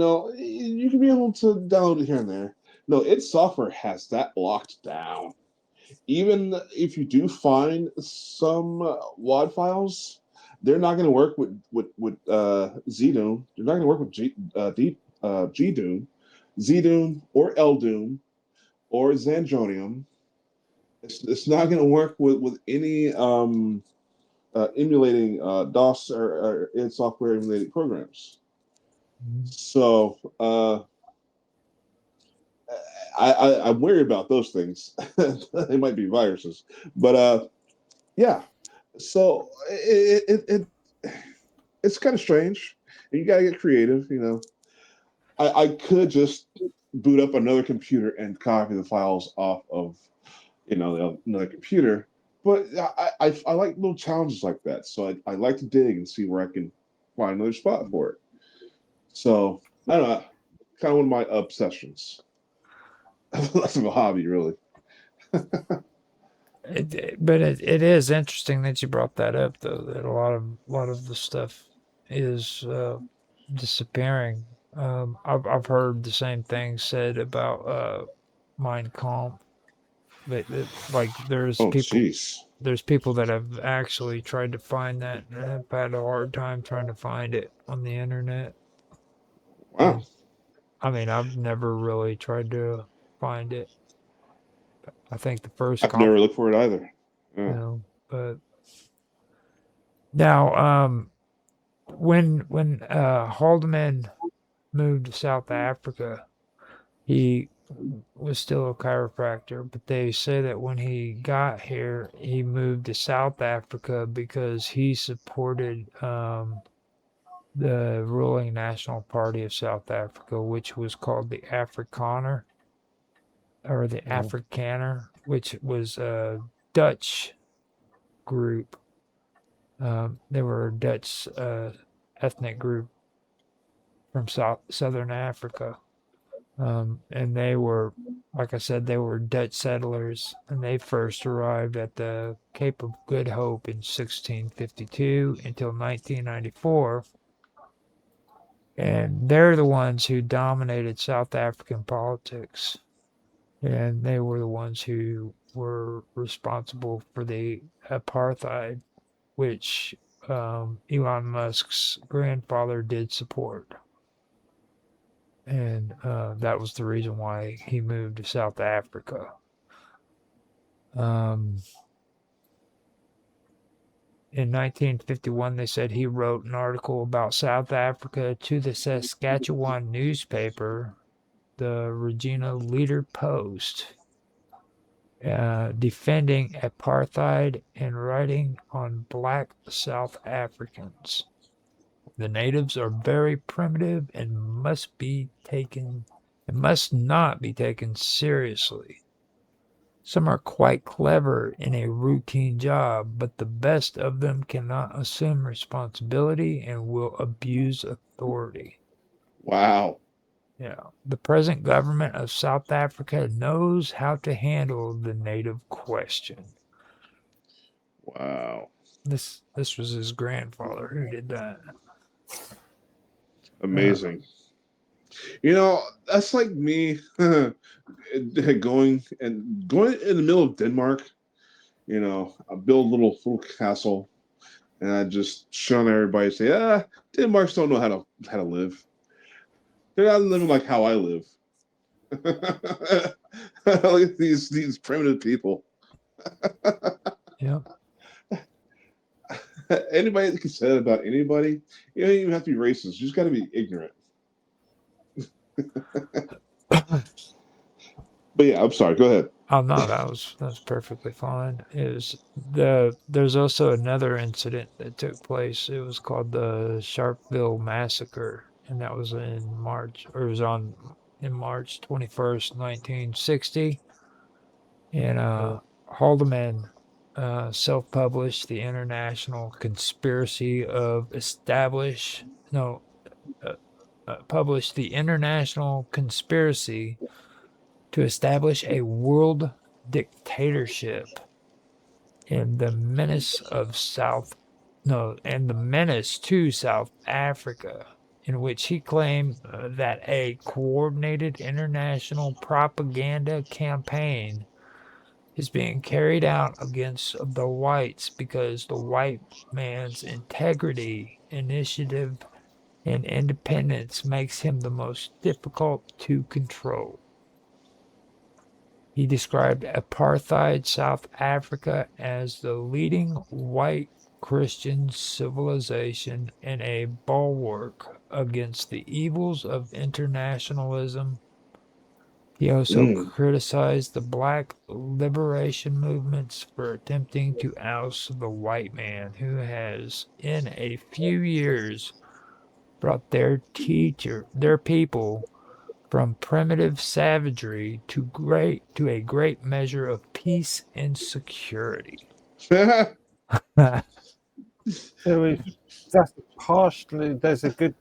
can be able to download it here and there. No, its software has that locked down. Even if you do find some WAD files, they're not going to work with ZDoom. They're not going to work with GDoom, ZDoom, or LDoom, or Zandronium. It's not going to work with any emulating DOS or id software emulating programs. So I'm worried about those things. They might be viruses, but yeah. So it's kind of strange. You gotta get creative. I could just boot up another computer and copy the files off of another computer, but I like little challenges like that. So I like to dig and see where I can find another spot for it. So I don't know, kind of one of my obsessions. Less of a hobby, really. but it is interesting that you brought that up, though, that a lot of the stuff is disappearing. I've heard the same thing said about Mein Kampf. Like Oh, jeez. there's people that have actually tried to find that and have had a hard time trying to find it on the internet. Wow. And I mean, I've never really tried to find it. I think the first I've comp, never looked for it either. you Yeah. know, but now, when Haldeman moved to South Africa, he was still a chiropractor, but they say that when he got here, he moved to South Africa because he supported the ruling National Party of South Africa, which was called the Afrikaner or the Mm. Afrikaner, which was a Dutch group. They were a Dutch ethnic group from southern Africa. And they were, like I said, they were Dutch settlers, and they first arrived at the Cape of Good Hope in 1652 until 1994. And they're the ones who dominated South African politics. And they were the ones who were responsible for the apartheid, which Elon Musk's grandfather did support. And that was the reason why he moved to South Africa. Um, in 1951, they said he wrote an article about South Africa to the Saskatchewan newspaper, the Regina Leader Post, defending apartheid and writing on black South Africans. The natives are very primitive and must not be taken seriously. Some are quite clever in a routine job, but the best of them cannot assume responsibility and will abuse authority. Wow. Yeah. The present government of South Africa knows how to handle the native question. Wow. This was his grandfather who did that. Amazing. That's like me going in the middle of Denmark. I build a little castle, and I just shun everybody. Say, Denmarks don't know how to live. They're not living like how I live. Look at these primitive people. Yeah. Anybody that can say that about anybody, you don't even have to be racist. You just got to be ignorant. But yeah, I'm sorry. Go ahead. Oh no, that's perfectly fine. There's also another incident that took place. It was called the Sharpeville Massacre, and that was in March, or it was on in March 21st, 1960. And Haldeman self-published the International Conspiracy of Establish no published the International Conspiracy to establish a world dictatorship and the menace of and the menace to South Africa, in which he claimed that a coordinated international propaganda campaign is being carried out against the whites because the white man's integrity, initiative, and independence makes him the most difficult to control. He described apartheid South Africa as the leading white Christian civilization and a bulwark against the evils of internationalism. He also criticized the black liberation movements for attempting to oust the white man who has, in a few years, brought their people from primitive savagery to a great measure of peace and security. There is that's partially there's a good,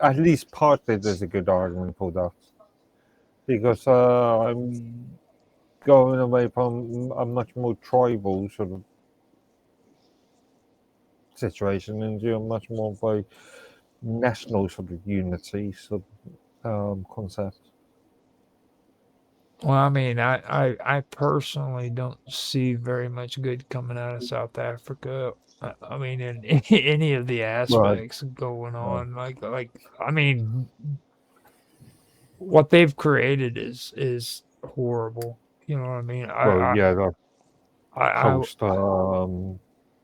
at least partly there's a good argument for that, because I'm going away from a much more tribal sort of situation into a much more of a national sort of unity sort of concept. Well, I mean, I personally don't see very much good coming out of South Africa. I mean, in any of the aspects going on, like I mean, what they've created is horrible. You know what I mean? The I post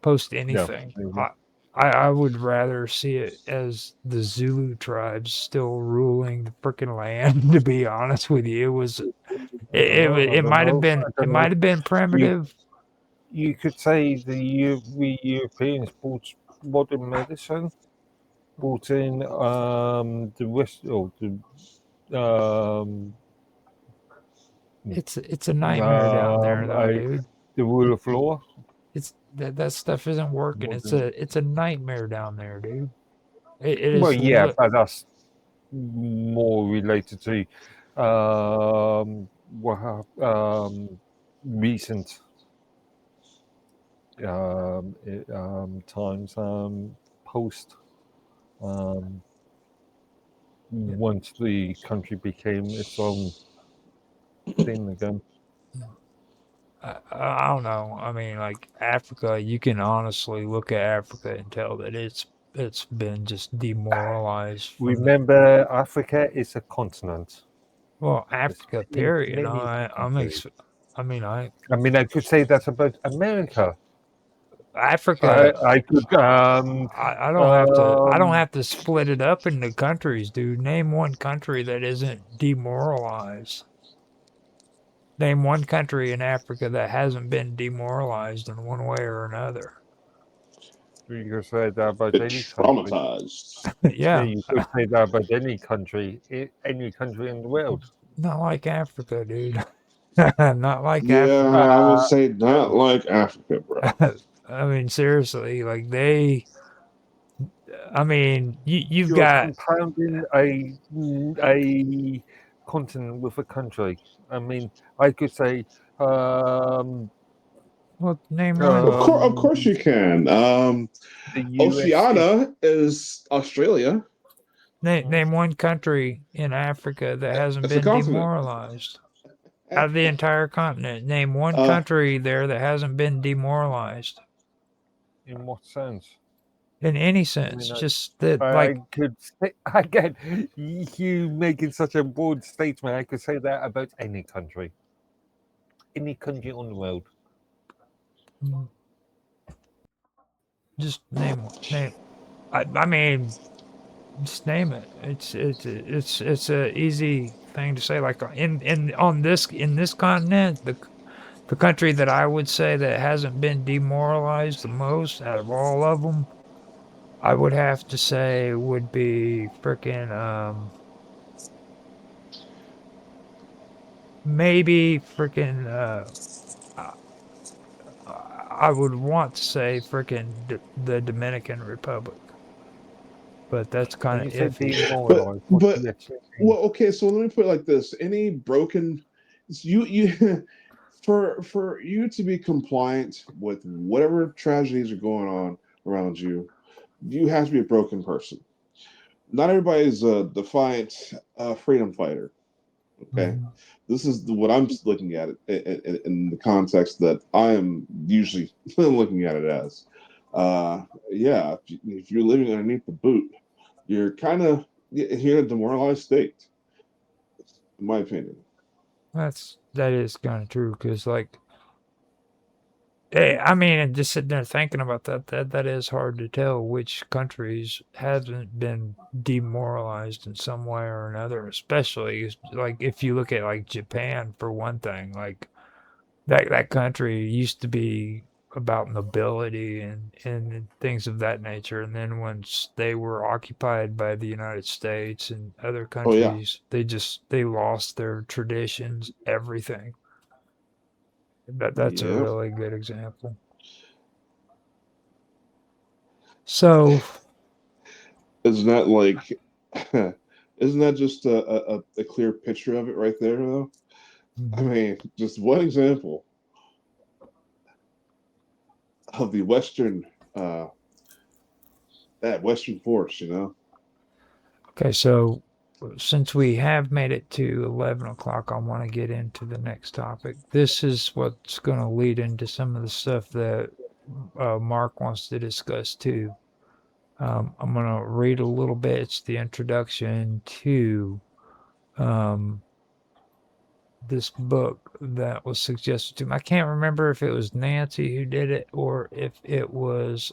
post yeah. anything. I would rather see it as the Zulu tribes still ruling the freaking land. To be honest with you, it might have been primitive. You could say we Europeans brought modern medicine, brought in the rest of the It's a nightmare down there, though, dude. the rule of law. It's that stuff isn't working. It's a nightmare down there, dude. It Well, is. yeah, but that's more related to recent times post once the country became its own thing again. I don't know. I mean, like Africa, you can honestly look at Africa and tell that it's been just demoralized. Remember, Africa is a continent. Well, Africa, period. I mean, I could say that about America. Africa. I could. I don't have to split it up into countries, dude. Name one country that isn't demoralized. Name one country in Africa that hasn't been demoralized in one way or another. You could say that about any traumatized. Yeah, you could say that about any country in the world. Not like Africa, dude. Not like yeah, Africa. I would say not like Africa, bro. I mean, seriously, like I mean, you've You're got compounding a continent with a country. I mean, I could say. Well, name one. Of course you can. Oceania is Australia. Name one country in Africa that hasn't been demoralized. Out of the entire continent, name one country there that hasn't been demoralized. In what sense? in any I sense. mean, Just that, I like, could say, again, you making such a broad statement. I could say that about any country on the world. mm, just name one. Name. I mean, just name it. It's a easy thing to say. Like in this continent, the country that I would say that hasn't been demoralized the most out of all of them, I would have to say would be frickin' maybe frickin' I would want to say frickin' the Dominican Republic, but that's When kind you of say iffy. But demoralized, what do but you actually mean? well, okay. So let me put it like this: any broken, you for you to be compliant with whatever tragedies are going on around you, you have to be a broken person. Not everybody's a defiant freedom fighter. Okay, Mhm. this is what I'm looking at it in the context that I am usually looking at it as. Yeah, if you're living underneath the boot, you're kind of you're in a demoralized state, in my opinion. That is kind of true because like I mean, and just sitting there thinking about that is hard to tell which countries hasn't been demoralized in some way or another, especially like if you look at like Japan for one thing, like that country used to be about nobility and things of that nature, and then once they were occupied by the United States and other Oh yeah, countries, they lost their traditions, everything. That's a yeah. really good example. So, Isn't that like? Isn't that just a clear picture of it right there, though? I mhm. mean, just one example of the Western uh, that Western force. Okay, so since we have made it to 11 o'clock, I want to get into the next topic. This is what's going to lead into some of the stuff that Mark wants to discuss too. I'm going to read a little bit. It's the introduction to um, this book that was suggested to me. I can't remember if it was Nancy who did it or if it was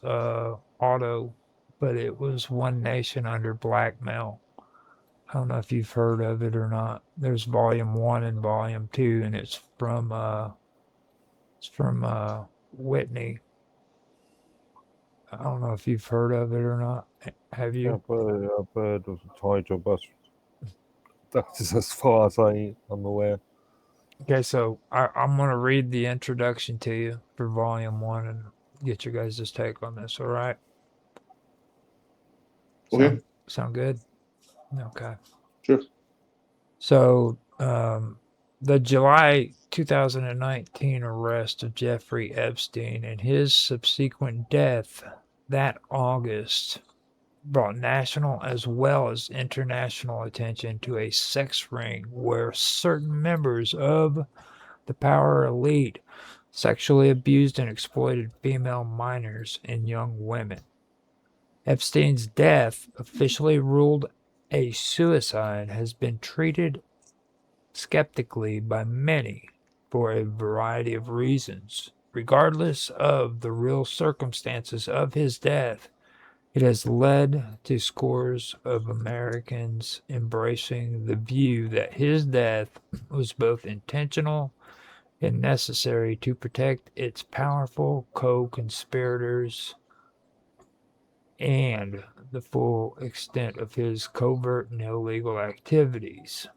Otto, but it was One Nation Under Blackmail. I don't know if you've heard of it or not. There's volume one and volume two, and it's from Whitney. I don't know if you've heard of it or not. Have Yeah, you? I've heard of the title, but that's as far as I'm aware. Okay, so I'm gonna read the introduction to you for volume one and get your guys' take on this. All right? Okay, Sound good? Okay. sure. So the July 2019 arrest of Jeffrey Epstein and his subsequent death that August brought national as well as international attention to a sex ring where certain members of the power elite sexually abused and exploited female minors and young women. Epstein's death, officially ruled a suicide, has been treated skeptically by many for a variety of reasons. Regardless of the real circumstances of his death, it has led to scores of Americans embracing the view that his death was both intentional and necessary to protect its powerful co conspirators and the full extent of his covert and illegal activities.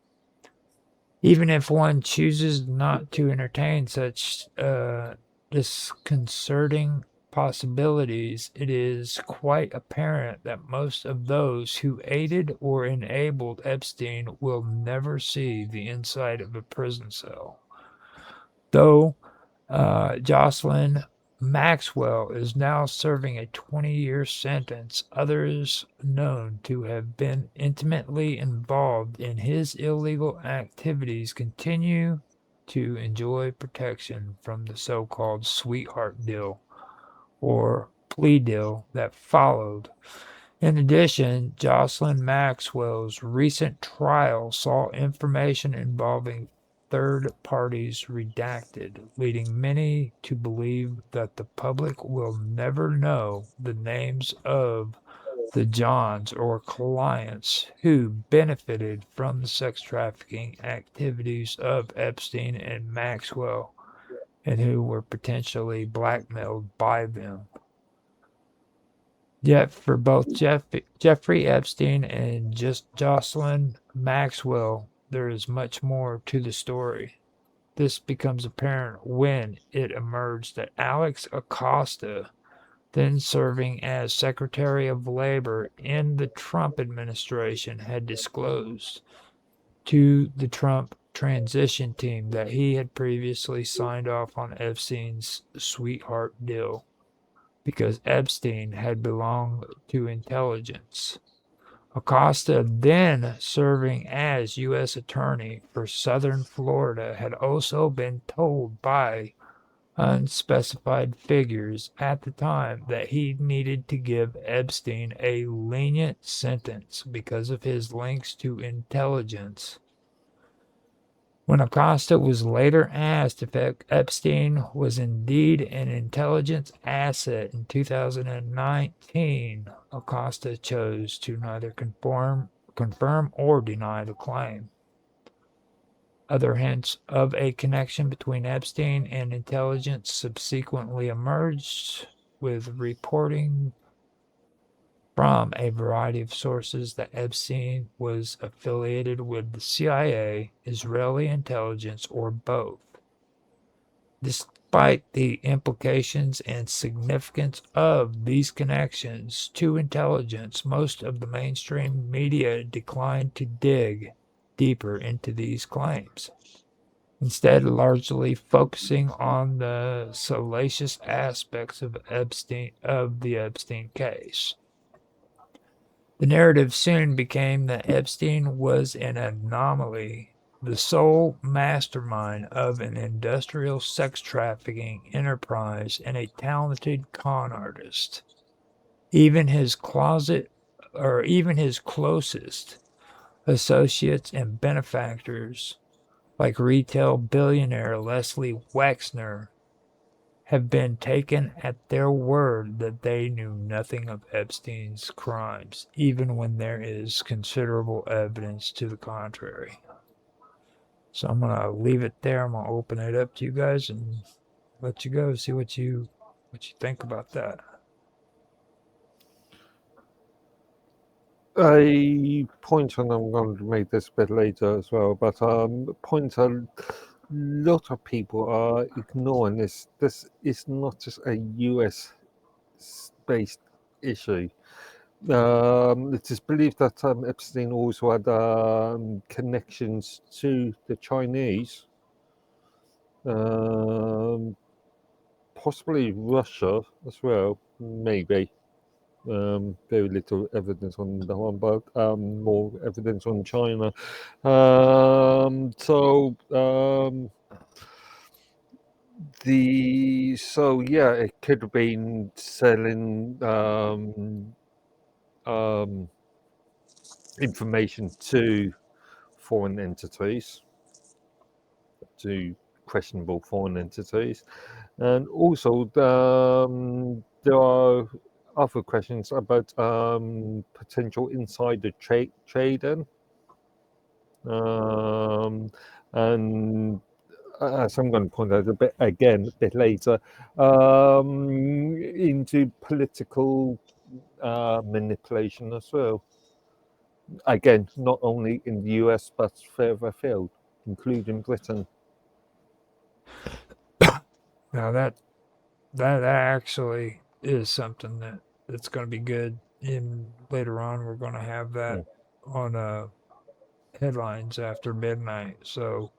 Even if one chooses not to entertain such disconcerting possibilities, it is quite apparent that most of those who aided or enabled Epstein will never see the inside of a prison cell. Though Jocelyn Maxwell is now serving a 20-year sentence, others known to have been intimately involved in his illegal activities continue to enjoy protection from the so called sweetheart deal or plea deal that followed. In addition, Jocelyn Maxwell's recent trial saw information involving third parties redacted, leading many to believe that the public will never know the names of the Johns or clients who benefited from the sex trafficking activities of Epstein and Maxwell and who were potentially blackmailed by them. Yet for both Jeffrey Epstein and just Jocelyn Maxwell, there is much more to the story. This becomes apparent when it emerged that Alex Acosta, then serving as Secretary of Labor in the Trump administration, had disclosed to the Trump transition team that he had previously signed off on Epstein's sweetheart deal because Epstein had belonged to intelligence. Acosta, then serving as U.S. Attorney for Southern Florida, had also been told by unspecified figures at the time that he needed to give Epstein a lenient sentence because of his links to intelligence. When Acosta was later asked if Epstein was indeed an intelligence asset in 2019, Acosta chose to neither confirm or deny the claim. Other hints of a connection between Epstein and intelligence subsequently emerged, with reporting from a variety of sources that Epstein was affiliated with the CIA, Israeli intelligence, or both. Despite the implications and significance of these connections to intelligence, most of the mainstream media declined to dig deeper into these claims, instead largely focusing on the salacious aspects of the Epstein case. The narrative soon became that Epstein was an anomaly, the sole mastermind of an industrial sex trafficking enterprise and a talented con artist. Even his closest associates and benefactors, like retail billionaire Leslie Wexner, have been taken at their word that they knew nothing of Epstein's crimes, even when there is considerable evidence to the contrary. So I'm going to leave it there. I'm going to open it up to you guys and let you go, see what you think about that. A point, and I'm going to make this a bit later as well, but point a lot of people are ignoring this. This is not just a US based issue. It is believed that Epstein also had connections to the Chinese, possibly Russia as well, maybe. Very little evidence on the one, but more evidence on China. It could have been selling information to foreign entities, to questionable foreign entities, and also there are other questions about potential insider trading, and as I'm going to point out a bit later, into political manipulation as well. Again, not only in the US but further afield, including Britain. Now that actually is something that's going to be good. In later on, we're going to have that on headlines after midnight. So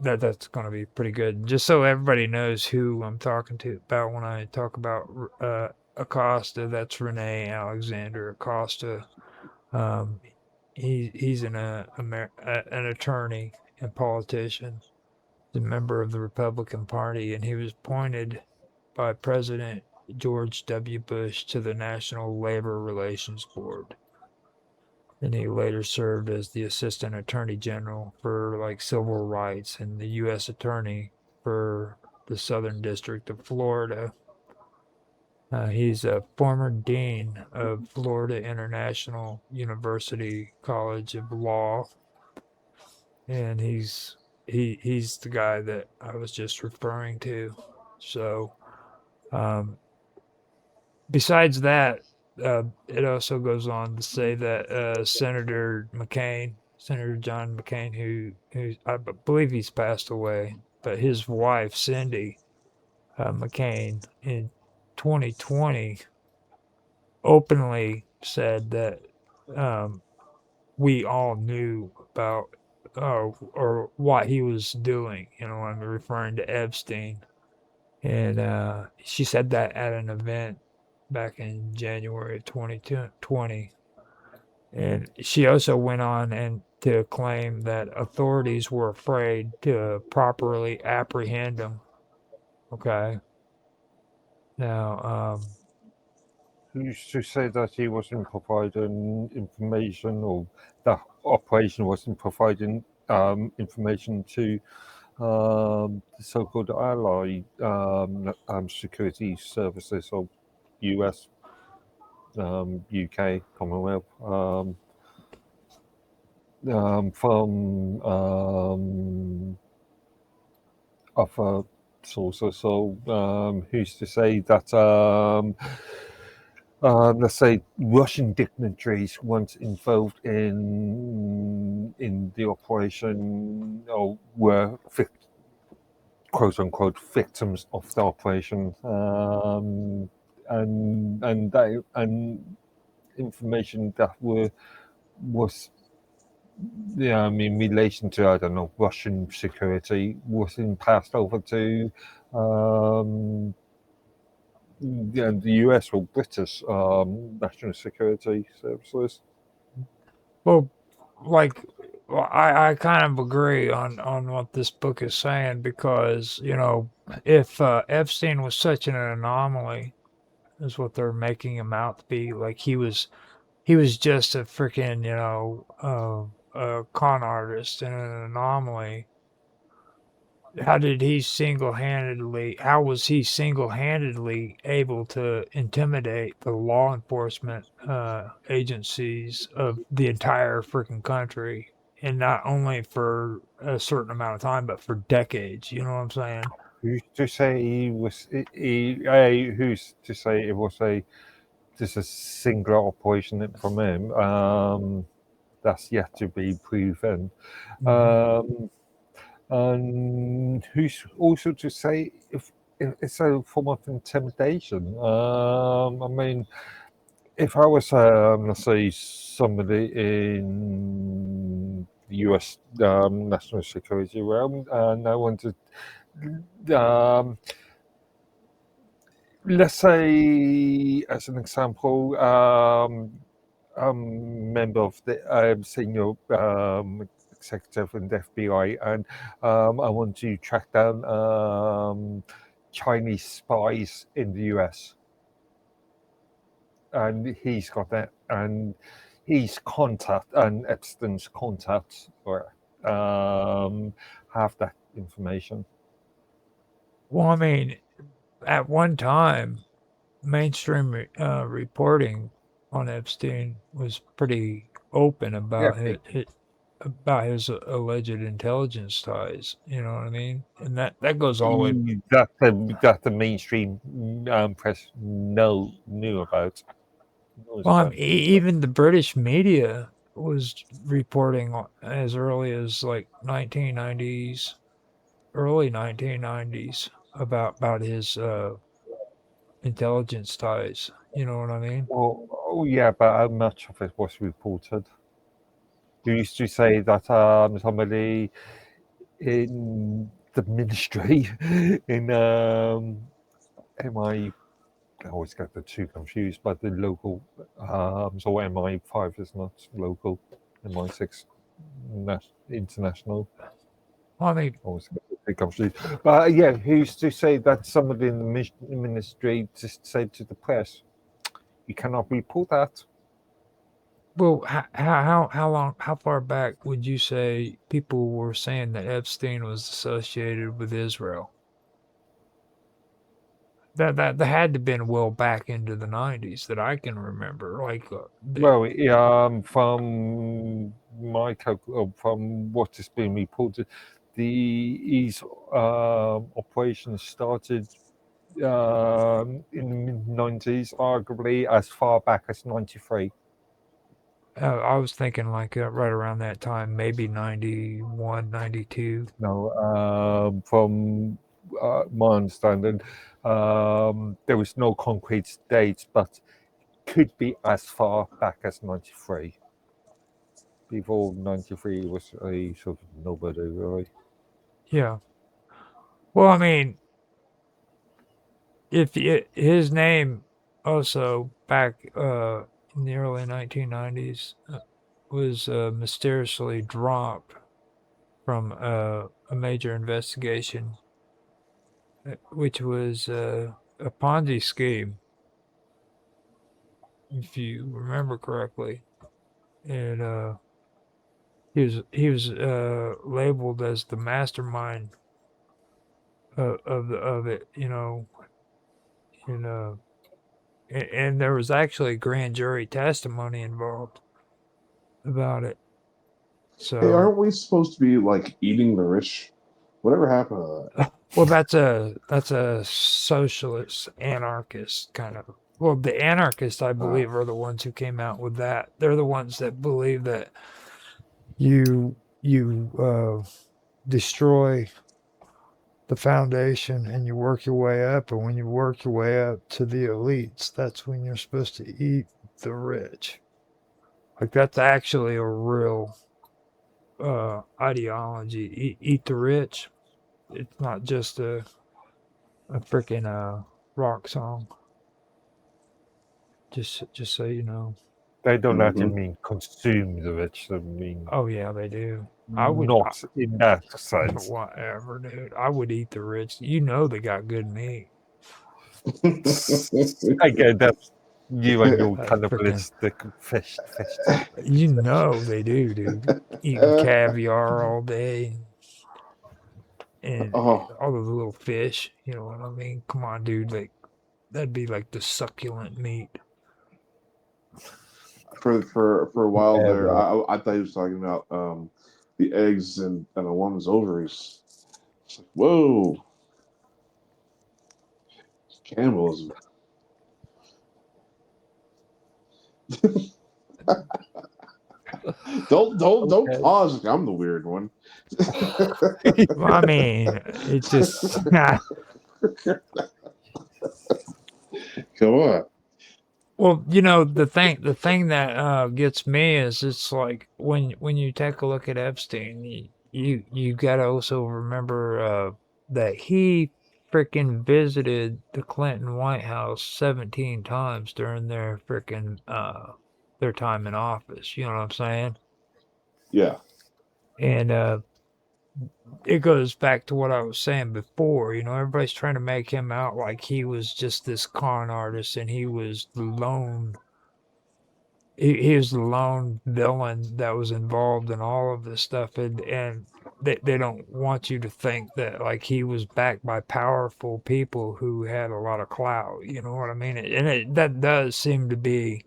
that's going to be pretty good. Just so everybody knows who I'm talking about when I talk about Acosta, that's Renee Alexander Acosta. He's an attorney and politician, a member of the Republican Party, and he was appointed by President George W. Bush to the National Labor Relations Board. And he later served as the Assistant Attorney General for like civil rights and the U.S. Attorney for the Southern District of Florida. He's a former dean of Florida International University College of Law, and he's the guy that I was just referring to. So, besides that, it also goes on to say that Senator John McCain, who I believe he's passed away, but his wife Cindy McCain in 2020 openly said that we all knew about or what he was doing. I'm referring to Epstein, and she said that at an event back in January of 2020. And she also went on and to claim that authorities were afraid to properly apprehend him. Okay. Now, Who's to say that he wasn't providing information, or the operation wasn't providing information to the so-called ally security services of US, UK, Commonwealth, from other sources. So who's to say that let's say Russian dignitaries once involved in the operation, or were quote unquote victims of the operation, and information that was in relation to, I don't know, Russian security was then passed over to the US or British national security services. well, I kind of agree on what this book is saying, because if Epstein was such an anomaly, is what they're making him out to be, like he was just a freaking a con artist and an anomaly. How was he single-handedly able to intimidate the law enforcement agencies of the entire freaking country, and not only for a certain amount of time but for decades? You know what I'm saying? Who's to say he was? Who's to say it was just a singular operation from him? That's yet to be proven. And who's also to say if it's a form of intimidation? I mean, if I was, let's say, somebody in the US national security realm, and I wanted, let's say, as an example, member of the senior executive in the FBI, and I want to track down Chinese spies in the US. And he's got that, and his contact and Epstein's contacts or have that information. Well, I mean, at one time, mainstream reporting on Epstein was pretty open about about his alleged intelligence ties. You know what I mean? And that goes all the way. That the mainstream press knew about. Well, even the British media was reporting as early as like 1990s, early 1990s, about his intelligence ties. You know what I mean? Oh yeah, but how much of it was reported? You used to say that somebody in the ministry in MI, I always get the two confused, but the local, so MI5 is not local, MI6 international. I mean, I was going to think I'm sleep. But yeah, who's to say that somebody in the ministry just said to the press, "You cannot report that." well, how far back would you say people were saying that Epstein was associated with Israel? That had to been well back into the 90s that I can remember. Like, Well, from my from what has been reported, his operation started in the mid-90s, arguably as far back as '93. I was thinking like right around that time, maybe 91, 92. No, from my understanding, there was no concrete dates, but could be as far back as '93. Before '93 was a sort of nobody, really. Yeah. Well, I mean, if his name also back in the early 1990s was mysteriously dropped from a major investigation, which was a Ponzi scheme, if you remember correctly, and he was labeled as the mastermind of it, and and there was actually grand jury testimony involved about it. Hey, So, aren't we supposed to be like eating the rich? Whatever happened to that? well, that's a socialist anarchist kind of. Well, the anarchists, I Uh, believe, are the ones who came out with that. They're the ones that believe that you destroy the foundation and you work your way up, and when you work your way up to the elites, that's when you're supposed to eat the rich. Like that's actually a real ideology. Eat the rich. It's not just a freaking rock song. Just so you know. They don't actually mhm. mean consume the rich, they mean Oh yeah, they do. I would. not in that sense. Whatever, dude. I would eat the rich. You know they got good meat. Again, that's you and your That freaking. cannibalistic fish talk. You know they do, dude. Eating caviar all day and Oh, all of the little fish. You know what I mean? Come on, dude. Like that'd be like the succulent meat. for a while Yeah, there, well, I thought he was talking about the eggs and a woman's ovaries. It's like, whoa, cannibalism. Don't okay. pause. Like I'm the weird one. Well, I mean, it just. Come on. Well, the thing that gets me is it's like when you take a look at Epstein, you got to also remember that he freaking visited the Clinton White House 17 times during their time in office. You know what I'm saying? Yeah. And it goes back to what I was saying before. Everybody's trying to make him out like he was just this con artist and he was the lone. He was the lone villain that was involved in all of this stuff, and they don't want you to think that like he was backed by powerful people who had a lot of clout. You know what I mean? That does seem to be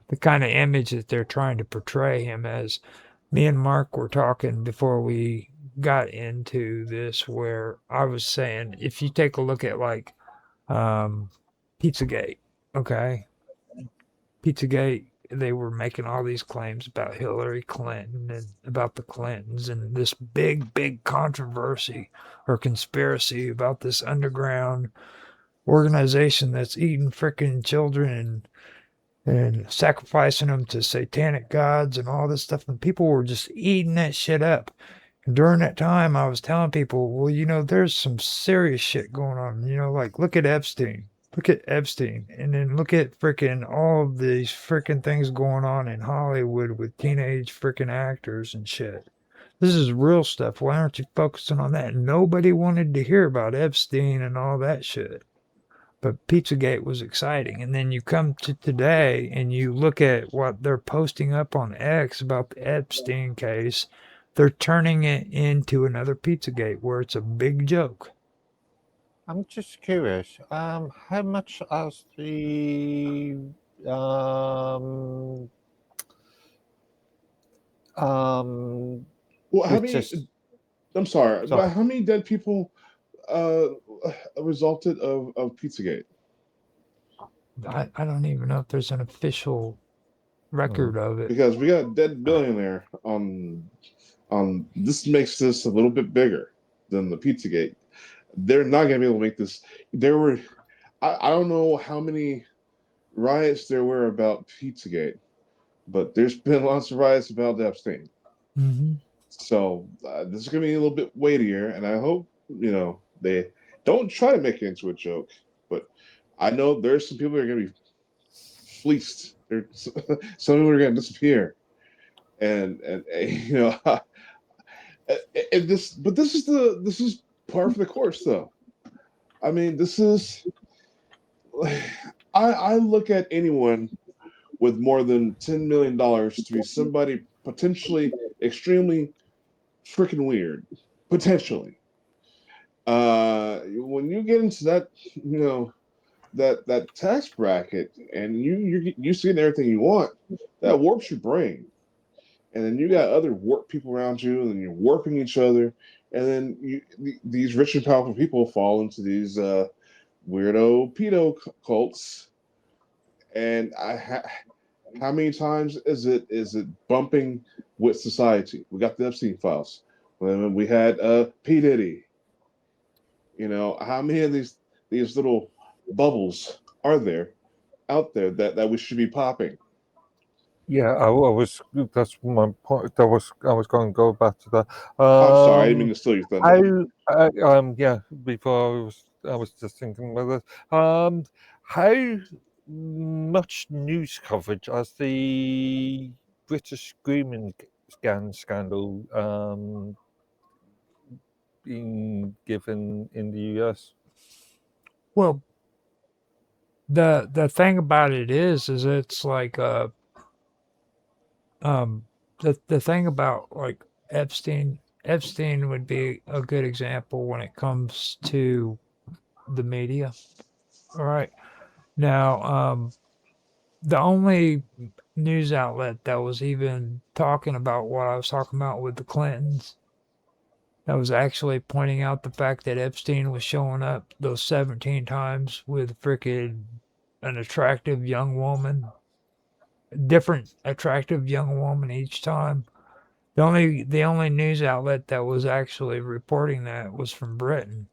the kind of image that they're trying to portray him as. Me and Mark were talking before we got into this, where I was saying if you take a look at like um, Pizzagate, okay, Pizzagate, they were making all these claims about Hillary Clinton and about the Clintons and this big controversy or conspiracy about this underground organization that's eating freaking children and sacrificing them to satanic gods and all this stuff. And people were just eating that shit up. And during that time, I was telling people, well, there's some serious shit going on. Like look at Epstein. Look at Epstein. And then look at freaking all of these freaking things going on in Hollywood with teenage freaking actors and shit. This is real stuff. Why aren't you focusing on that? Nobody wanted to hear about Epstein and all that shit. But Pizzagate was exciting. And then you come to today and you look at what they're posting up on X about the Epstein case. They're turning it into another Pizzagate where it's a big joke. I'm just curious. How much has the um Well, how many? British? I'm sorry, but Sorry. how many dead people uh, resulted of Pizzagate? I don't even know if there's an official record of it. Because we got a dead billionaire on. This makes this a little bit bigger than the Pizzagate. They're not gonna be able to make this. There were, I don't know how many riots there were about Pizzagate, but there's been lots of riots about Epstein. Mm-hmm. So this is gonna be a little bit weightier, and I hope they don't try to make it into a joke. But I know there's some people that are gonna be fleeced. There's some people are gonna disappear, and this is par for the course, though. I mean, this is. I look at anyone with more than $10 million to be somebody potentially extremely freaking weird. Potentially. When you get into that, that tax bracket, and you see everything you want, that warps your brain. And then you got other warped people around you, and then you're warping each other, and then these rich and powerful people fall into these weirdo pedo cults. And how many times is it bumping with society? We got the Epstein files. When we had P Diddy. How many of these little bubbles are there out there that we should be popping? Yeah, I was. That's my point. I was going to go back to that. I'm sorry, I didn't mean to steal your thunder. Yeah. Before I was just thinking about this. How much news coverage has the British grooming scandal been given in the US? Well, the thing about it is it's like the thing about like Epstein would be a good example when it comes to the media. All right. Now, the only news outlet that was even talking about what I was talking about with the Clintons, that was actually pointing out the fact that Epstein was showing up those 17 times with freaking an attractive young woman, different attractive young woman each time. The only news outlet that was actually reporting that was from Britain.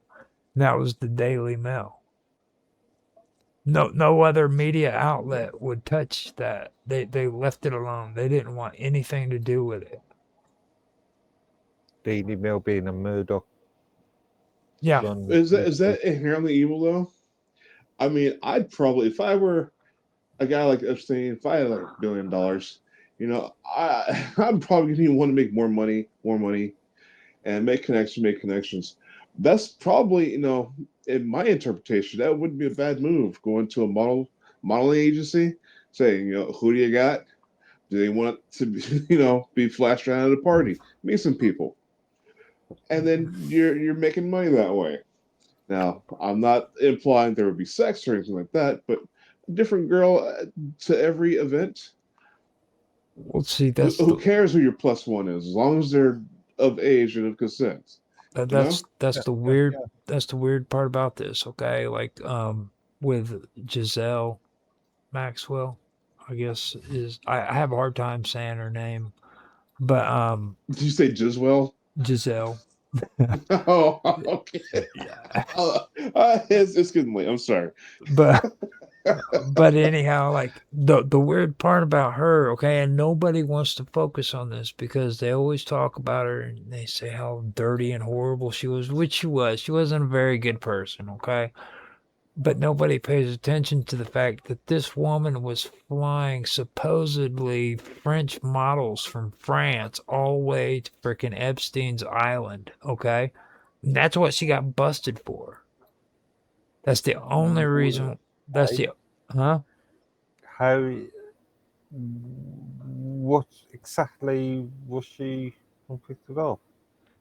And that was the Daily Mail. No other media outlet would touch that. They left it alone. They didn't want anything to do with it. Daily Mail being a Murdoch. Yeah. Is that inherently evil though? I mean, I'd probably, if I were a guy like Epstein, if I had like $1 billion, I'm probably gonna want to make more money, and make connections. That's probably, in my interpretation, that wouldn't be a bad move. Going to a modeling agency, saying, who do you got? Do they want to be, be flashed around at a party? Meet some people, and then you're making money that way. Now, I'm not implying there would be sex or anything like that, but a different girl to every event. Well, see, Who cares who your plus one is, as long as they're of age and of consent? You know? that's the weird that's the weird part about this. Okay, like with Giselle Maxwell, I guess I have a hard time saying her name, but Did you say Giswell? Giselle. Oh, okay. Yeah. It's getting late. I'm sorry. But anyhow, like the weird part about her, okay, and nobody wants to focus on this because they always talk about her and they say how dirty and horrible she was, which she was. She wasn't a very good person, okay? But nobody pays attention to the fact that this woman was flying supposedly French models from France all the way to frickin' Epstein's Island, okay? And that's what she got busted for. That's the only reason. That's the. Huh? How? What exactly was she convicted of?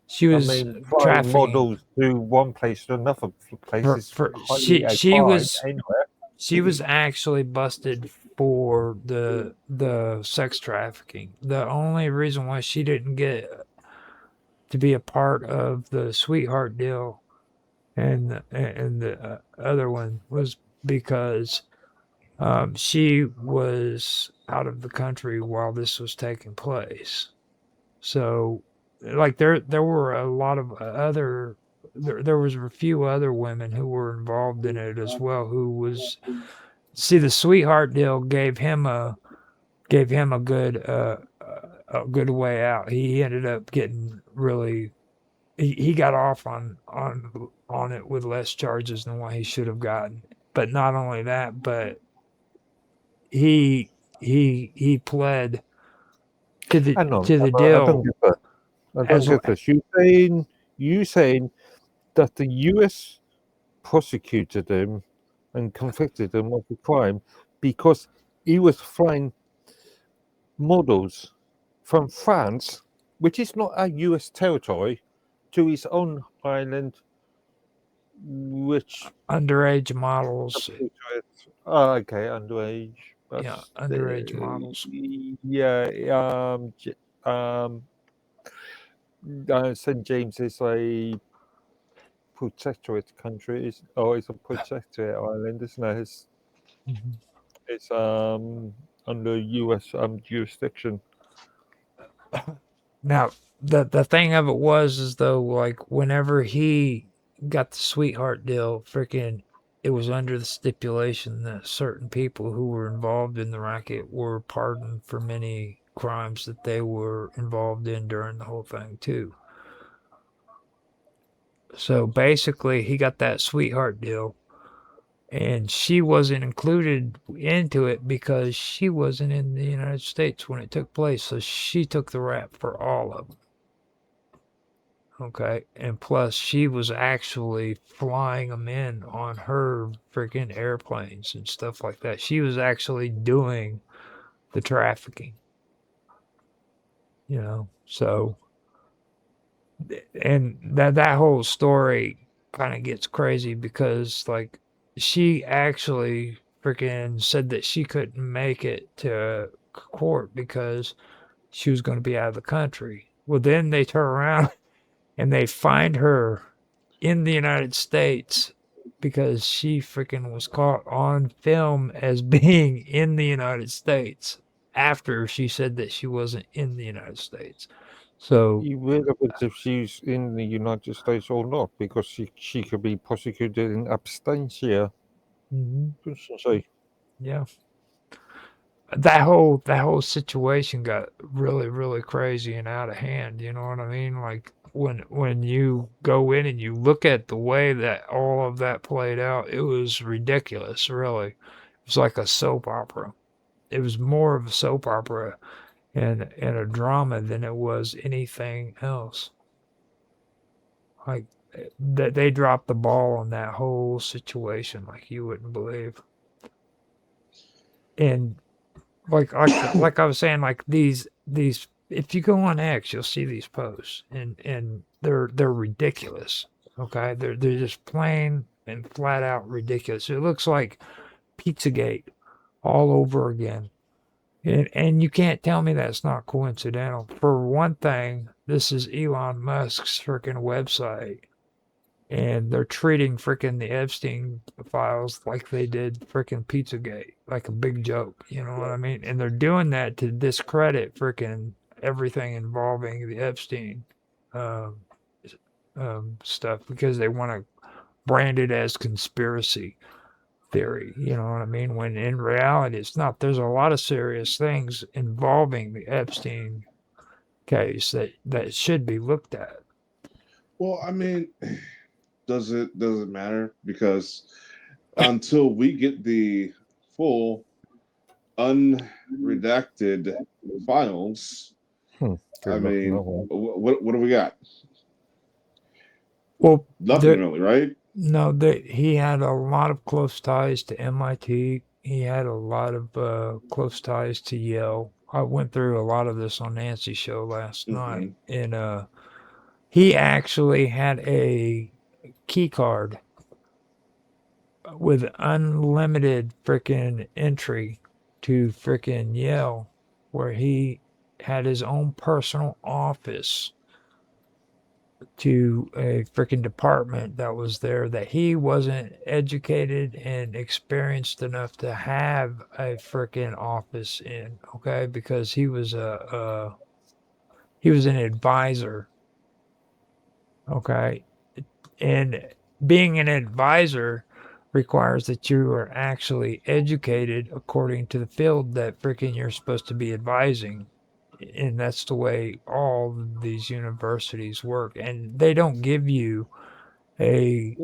She I was mean, flying trafficking. models to one place to another place is highly a She crime was anywhere. she was actually busted for the sex trafficking. The only reason why she didn't get to be a part of the sweetheart deal and the other one was because she was out of the country while this was taking place. So, like there were a lot of other there was a few other women who were involved in it as well. Who was see the sweetheart deal gave him a good way out. He ended up getting really he got off on it with less charges than what he should have gotten. But not only that, but he pled Hang on, to the I don't deal get that. I don't as get this. You saying that the U.S. prosecuted him and convicted him of the crime because he was flying models from France, which is not a U.S. territory, to his own island, which underage models. okay, underage. Yeah, That's underage models. yeah. Um, St. James is a protectorate country, or it's a protectorate island, isn't it? It's under U.S. Jurisdiction. Now, the thing of it was is though, like whenever he got the sweetheart deal, freaking, it was under the stipulation that certain people who were involved in the racket were pardoned for many crimes that they were involved in during the whole thing too. So basically, he got that sweetheart deal, and she wasn't included into it because she wasn't in the United States when it took place. So she took the rap for all of them. Okay. And plus, she was actually flying them in on her freaking airplanes and stuff like that. She was actually doing the trafficking, you know? So, and that whole story kind of gets crazy because, like, she actually freaking said that she couldn't make it to court because she was going to be out of the country. Well, then they turn around and they find her in the United States because she freaking was caught on film as being in the United States after she said that she wasn't in the United States. So, Irrelevant if she's in the United States or not, because she could be prosecuted in absentia. mhm, So yeah, that whole situation got really crazy and out of hand. You know what I mean? Like when you go in and you look at the way that all of that played out, it was ridiculous. Really, it was like a soap opera. It was more of a soap opera and a drama than it was anything else. Like that they dropped the ball on that whole situation like you wouldn't believe. And like I was saying, like these if you go on X, you'll see these posts and they're ridiculous. Okay, they're just plain and flat out ridiculous. It looks like Pizzagate all over again. And you can't tell me that's not coincidental. For one thing, this is Elon Musk's freaking website, and they're treating freaking the Epstein files like they did freaking Pizzagate, like a big joke. You know what I mean? And they're doing that to discredit freaking everything involving the Epstein um, stuff because they want to brand it as conspiracy theory. You know what I mean? When in reality, it's not. There's a lot of serious things involving the Epstein case that should be looked at. Well, I mean, does it matter? Because until we get the full unredacted files. Good I luck on mean, that one. what do we got? Well, Nothing really, right? no, he had a lot of close ties to MIT. He had a lot of close ties to Yale. I went through a lot of this on Nancy's show last night, and he actually had a key card with unlimited freaking entry to freaking Yale, where he had his own personal office to a freaking department that was there that he wasn't educated and experienced enough to have a freaking office in, okay? Because he was an advisor, okay? And being an advisor requires that you are actually educated according to the field that freaking you're supposed to be advising. And that's the way all these universities work. And they don't give you a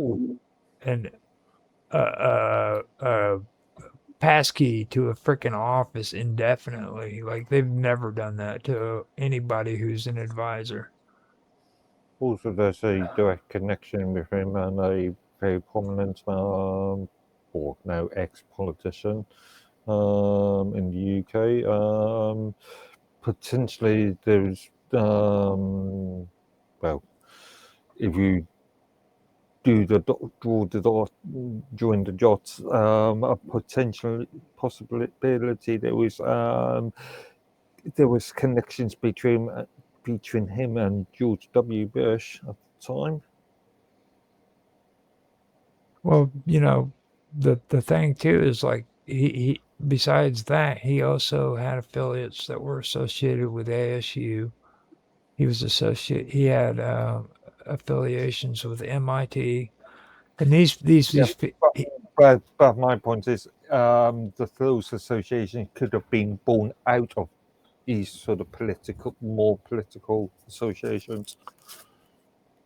an a passkey to a freaking office indefinitely. Like they've never done that to anybody who's an advisor. Also, there's a direct connection with him and a very prominent, or now ex-politician, in the UK. Potentially, there's, well, if you do the draw the dot, join the dots, a potential possibility there was connections between him and George W. Bush at the time. Well, you know, the thing too is like he besides that, he also had affiliates that were associated with ASU. He had affiliations with MIT, and But my point is, those associations could have been born out of these sort of more political associations.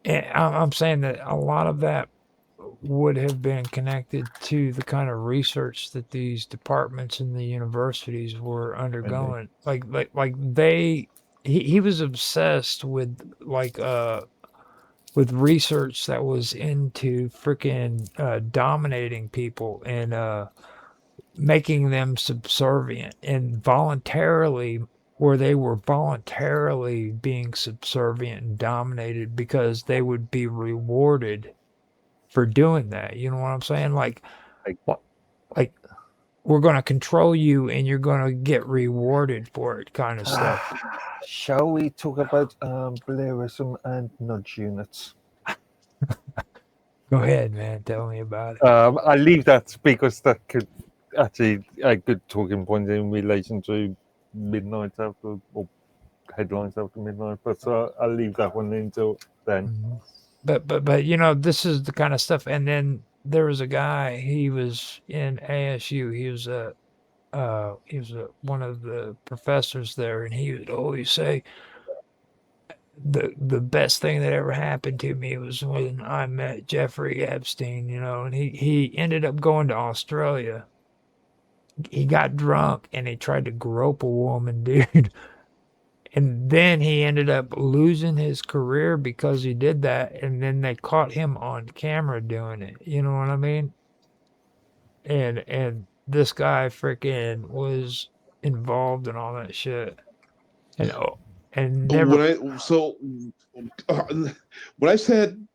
and I'm saying that a lot of that would have been connected to the kind of research that these departments in the universities were undergoing. He was obsessed with research that was into freaking dominating people and making them subservient and voluntarily where they were voluntarily being subservient and dominated because they would be rewarded for doing that. You know what I'm saying? Like we're going to control you and you're going to get rewarded for it kind of stuff. Shall we talk about Blairism and nudge units? Go ahead, man. Tell me about it. I leave that because that could actually a good talking point in relation to midnight after or headlines after midnight. But I'll leave that one until then. But you know, this is the kind of stuff. And then there was a guy. He was in ASU. He was one of the professors there, and he would always say, the best thing that ever happened to me was when I met Jeffrey Epstein, you know, and he ended up going to Australia. He got drunk and he tried to grope a woman, dude. And then he ended up losing his career because he did that, and then they caught him on camera doing it. You know what I mean? And this guy freaking was involved in all that shit. And never. When I said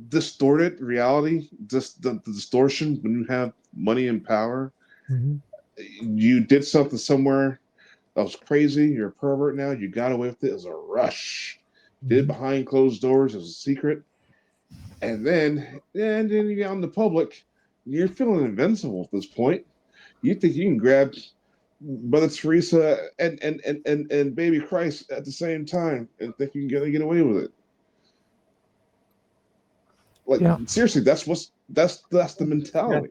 distorted reality, just the distortion when you have money and power, you did something somewhere that was crazy. You're a pervert now. You got away with it as a rush. Did it behind closed doors as a secret, and then you get out in the public. You're feeling invincible at this point. You think you can grab Mother Teresa and Baby Christ at the same time and think you can get away with it. Like seriously, that's the mentality.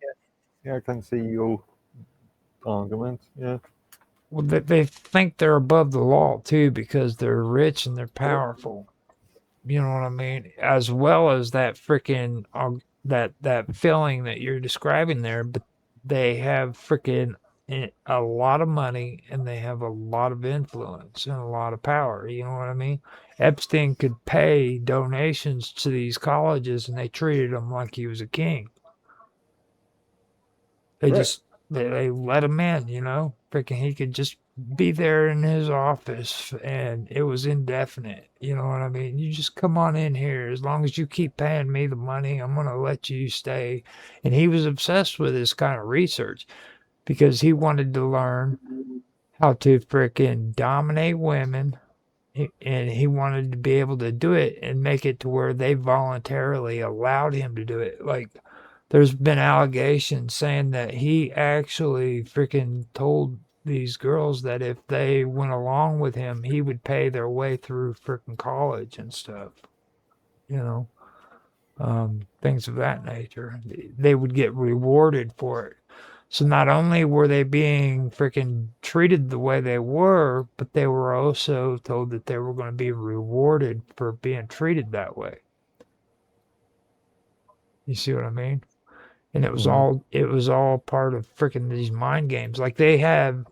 Yeah, I can see your argument. Yeah. Well, they think they're above the law too because they're rich and they're powerful. You know what I mean? As well as that freaking that feeling that you're describing there, but they have freaking a lot of money and they have a lot of influence and a lot of power. You know what I mean? Epstein could pay donations to these colleges and they treated him like he was a king. They Right. just they let him in, you know. Freaking he could just be there in his office and it was indefinite. You know what I mean? You just come on in here. As long as you keep paying me the money, I'm gonna let you stay. And he was obsessed with this kind of research because he wanted to learn how to freaking dominate women and he wanted to be able to do it and make it to where they voluntarily allowed him to do it. Like there's been allegations saying that he actually freaking told these girls that if they went along with him, he would pay their way through freaking college and stuff. You know, things of that nature. They would get rewarded for it. So not only were they being freaking treated the way they were, but they were also told that they were going to be rewarded for being treated that way. You see what I mean? And it was all part of freaking these mind games. Like they have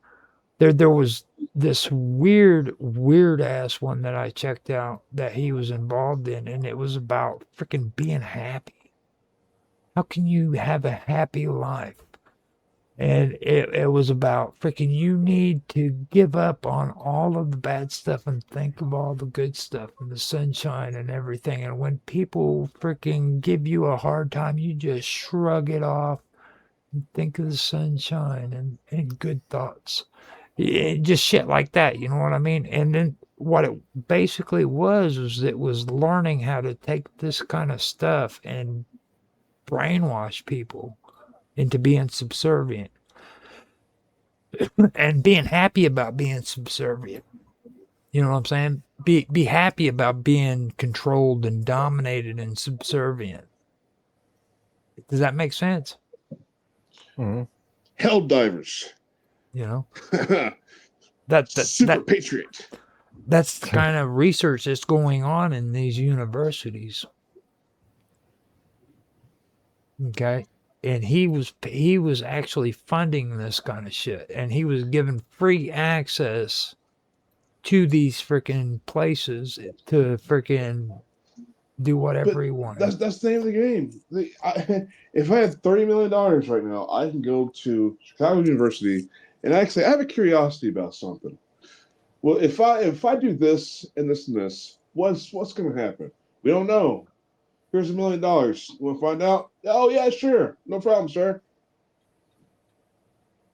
there was this weird ass one that I checked out that he was involved in, and it was about freaking being happy. How can you have a happy life? And it was about freaking you need to give up on all of the bad stuff and think of all the good stuff and the sunshine and everything. And when people freaking give you a hard time, you just shrug it off and think of the sunshine and good thoughts. Just shit like that, you know what I mean? And then what it basically was it was learning how to take this kind of stuff and brainwash people into being subservient and being happy about being subservient. You know what I'm saying? Be happy about being controlled and dominated and subservient. Does that make sense? Mhm. Hell divers. You know Super that patriot. that's the kind of research that's going on in these universities. Okay, and he was actually funding this kind of shit, and he was given free access to these freaking places to freaking do whatever But he wanted. that's the name of the game. If I had $30 million right now, I can go to Chicago University and actually I have a curiosity about something. Well, if I do this and this and this, what's going to happen? We don't know. Here's $1 million. You want to find out? Oh yeah, sure, no problem, sir.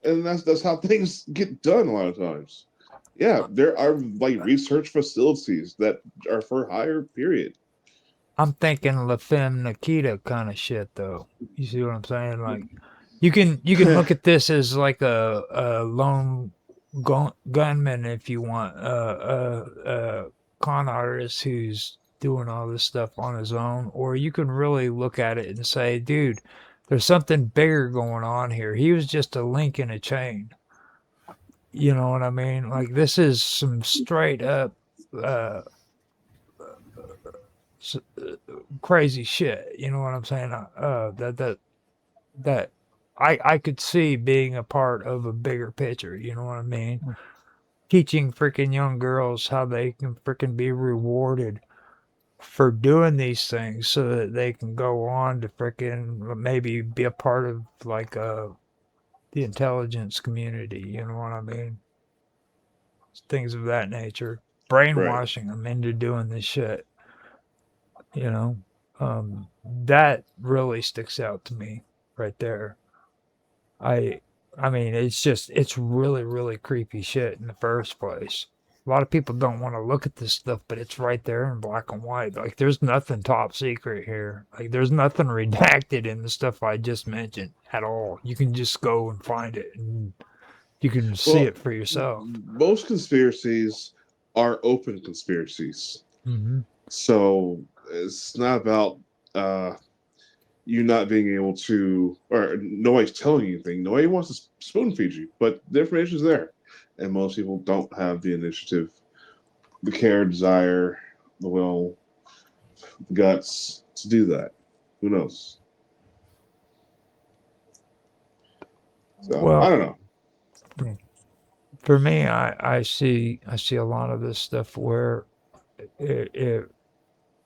And that's how things get done a lot of times. Yeah, there are like research facilities that are for hire. Period. I'm thinking La Femme Nikita kind of shit, though. You see what I'm saying? Like, you can look at this as like a lone gunman if you want, a con artist who's doing all this stuff on his own, or you can really look at it and say, dude, there's something bigger going on here. He was just a link in a chain. You know what I mean? Like this is some straight up uh, crazy shit. You know what I'm saying? That I could see being a part of a bigger picture. You know what I mean? Teaching freaking young girls how they can freaking be rewarded for doing these things so that they can go on to freaking maybe be a part of like the intelligence community. You know what I mean? Things of that nature. Right. Brainwashing them into doing this shit. You know, that really sticks out to me right there. I I mean, it's really creepy shit in the first place. A lot of people don't want to look at this stuff, but it's right there in black and white. Like there's nothing top secret here. Like there's nothing redacted in the stuff I just mentioned at all. You can just go and find it and you can see Well, it for yourself. most conspiracies are open conspiracies. Hmm. So it's not about uh, you not being able to, or nobody's telling you anything. Nobody wants to spoon feed you, but the information's there. And most people don't have the initiative, the care, desire, the will, the guts to do that. Who knows? So I Well, don't know. for me, I see a lot of this stuff where I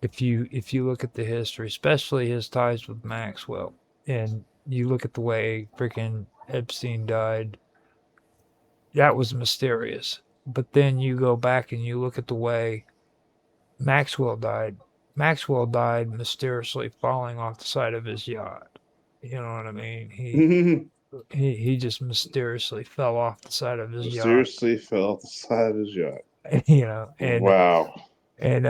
if you look at the history, especially his ties with Maxwell, and you look at the way freaking Epstein died, that was mysterious. But then you go back and you look at the way Maxwell died. Maxwell died mysteriously falling off the side of his yacht. You know what I mean? He just mysteriously fell off the side of his yacht. Seriously fell off the side of his yacht. You know, Wow. and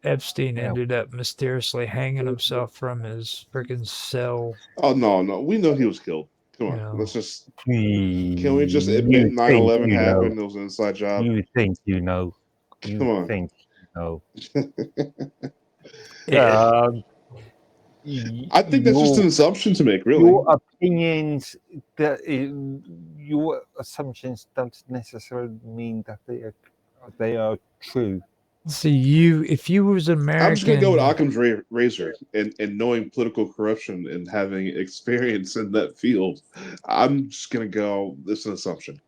Epstein Yeah. ended up mysteriously hanging himself from his freaking cell. Oh no, no. We know he was killed. Come You on. know, Let's just can we just admit You think 9/11 you know. happened? It was an inside job. You think you know. Come You on. think you know. it, Um, I think that's just your an assumption to make, really. your opinions, your assumptions don't necessarily mean that they are true. see you if you was an I'm just gonna go with American. Occam's razor and knowing political corruption and having experience in that field. I'm just gonna go. It's an assumption.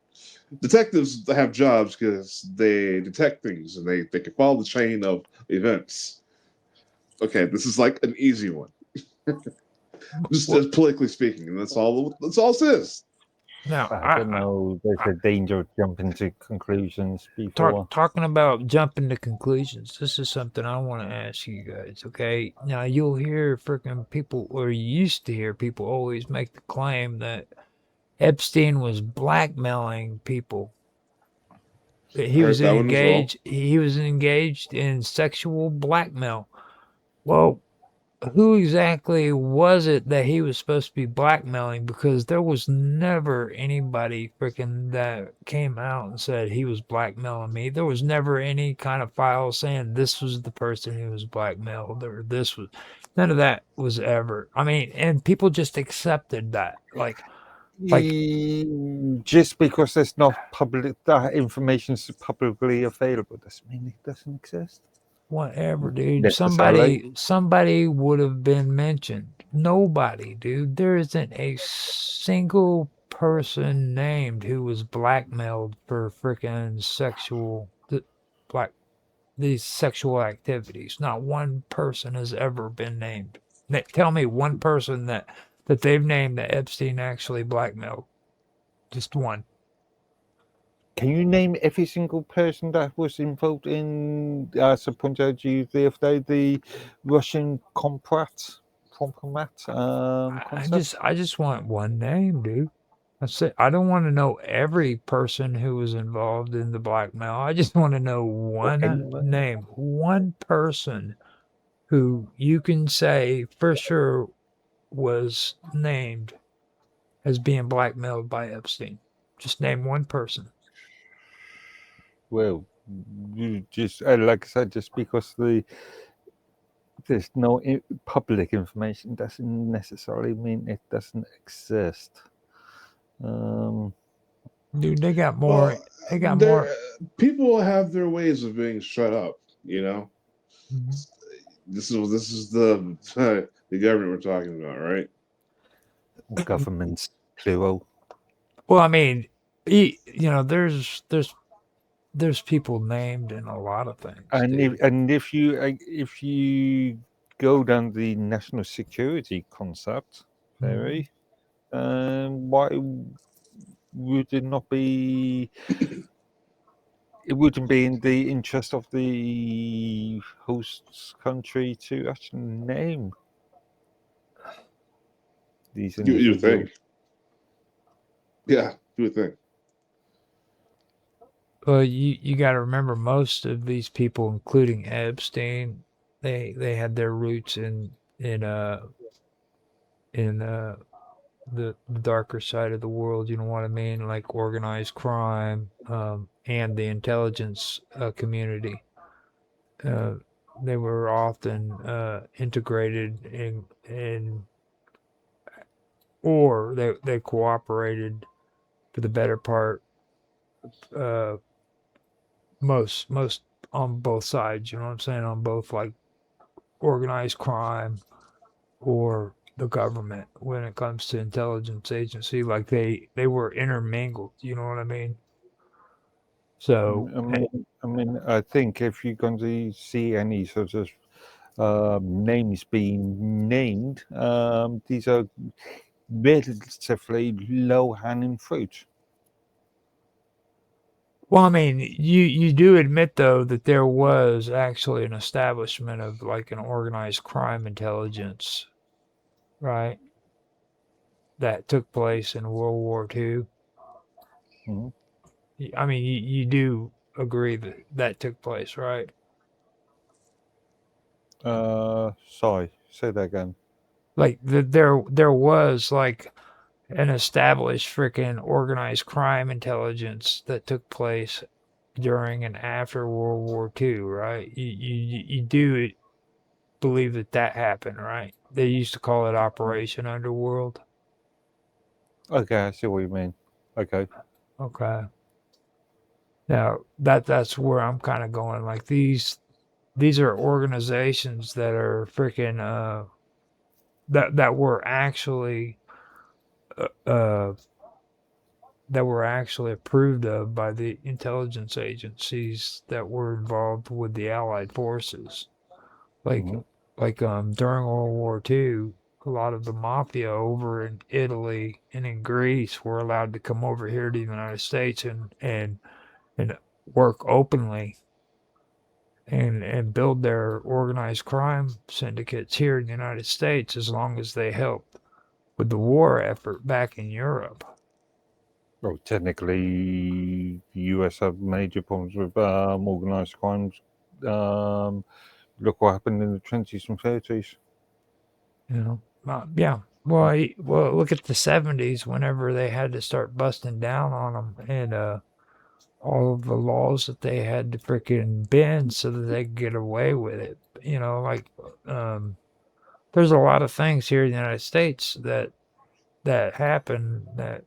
Detectives have jobs because they detect things and they can follow the chain of events. Okay, this is like an easy one, just Well, as politically speaking, and that's all. That's all it is. now I don't know. There's a danger of jumping to conclusions before. talking about jumping to conclusions. This is something I want to ask you guys. Okay, now you'll hear freaking people, or you used to hear people always make the claim that Epstein was blackmailing people. That I heard that one as well. He was engaged in sexual blackmail. Well, who exactly was it that he was supposed to be blackmailing? Because there was never anybody freaking that came out and said he was blackmailing me. There was never any kind of file saying this was the person who was blackmailed or this was. None of that was ever. I mean, and people just accepted that. Like Just because there's not public, that information is publicly available doesn't mean it doesn't exist. whatever, dude. Necessarily. Somebody would have been mentioned. Nobody, dude. There isn't a single person named who was blackmailed for freaking black these sexual activities. Not one person has ever been named. Tell me one person that they've named that Epstein actually blackmailed. Just one. Can you name every single person that was involved in, as I pointed out to you the other day, the Russian compromat concept? I just want one name, dude. That's it. I don't want to know every person who was involved in the blackmail. I just want to know one name, one person who you can say for sure was named as being blackmailed by Epstein. Just name one person. Well, you just, like I said, just because there's no public information doesn't necessarily mean it doesn't exist. Dude, they got more. Well, They got more. people have their ways of being shut up. You know, Mhm. this is the the government we're talking about, right? Governments, plural. Well, I mean, you know, there's people named in a lot of things. And dude. if you go down the national security concept theory, why would it not be? It wouldn't be in the interest of the host country to actually name these You would individuals. think. Yeah, you would think. Well, you got to remember most of these people, including Epstein, they had their roots in the darker side of the world. You know what I mean? Like organized crime, and the intelligence community. They were often integrated or they cooperated for the better part. Uh, most on both sides. You know what I'm saying? On both like organized crime or the government when it comes to intelligence agency. Like they were intermingled. You know what I mean? So I think if you're going to see any sort of names being named, these are relatively low-hanging fruit. well, I mean, you do admit though that there was actually an establishment of like an organized crime intelligence, right? That took place in World War II. Mhm. I mean, you do agree that that took place, right? Sorry, say that again. Like there was like an established freaking organized crime intelligence that took place during and after World War II, right? You do believe that that happened, right? They used to call it Operation Underworld. Okay, I see what you mean. Okay. Okay. Now that's where I'm kind of going. Like these are organizations that are freaking that were actually uh, uh that were actually approved of by the intelligence agencies that were involved with the Allied forces. Like Mhm. during World War II, a lot of the mafia over in Italy and in Greece were allowed to come over here to the United States and work openly and build their organized crime syndicates here in the United States as long as they helped with the war effort back in Europe. Well, technically, the US have major problems with organized crimes. Look what happened in the 20s and 30s. You know, yeah. Well, well, look at the '70s whenever they had to start busting down on them and all of the laws that they had to freaking bend so that they could get away with it. You know, like um, there's a lot of things here in the United States that happened that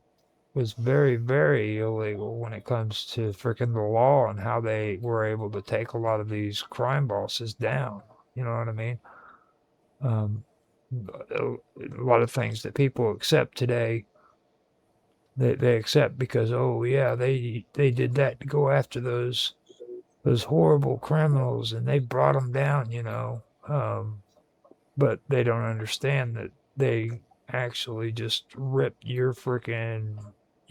was very, very illegal when it comes to freaking the law and how they were able to take a lot of these crime bosses down. You know what I mean? Um, a lot of things that people accept today, they accept because oh yeah, they did that to go after those horrible criminals and they brought them down. You know, but they don't understand that they actually just ripped your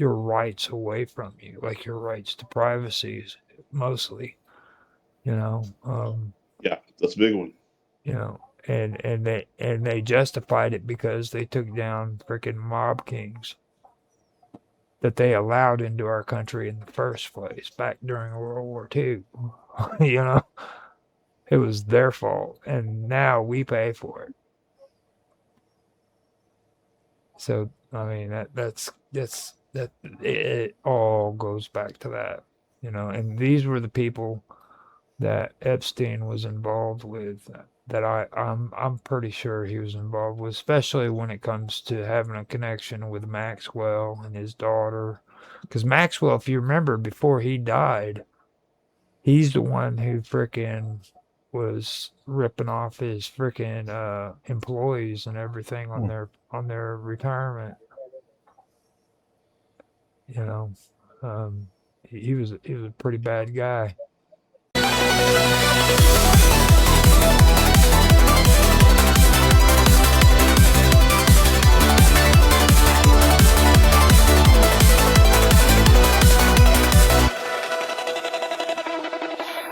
rights away from you, like your rights to privacy, mostly. You know, Yeah, that's a big one. you know, and they justified it because they took down freaking mob kings that they allowed into our country in the first place back during World War II. You know, it was their fault, and now we pay for it. So I mean that it all goes back to that, you know. And these were the people that Epstein was involved with. That I'm pretty sure he was involved with, especially when it comes to having a connection with Maxwell and his daughter. Because Maxwell, if you remember, before he died, he's the one who frickin' was ripping off his frickin' employees and everything Mm. on their retirement. You know, he was a pretty bad guy.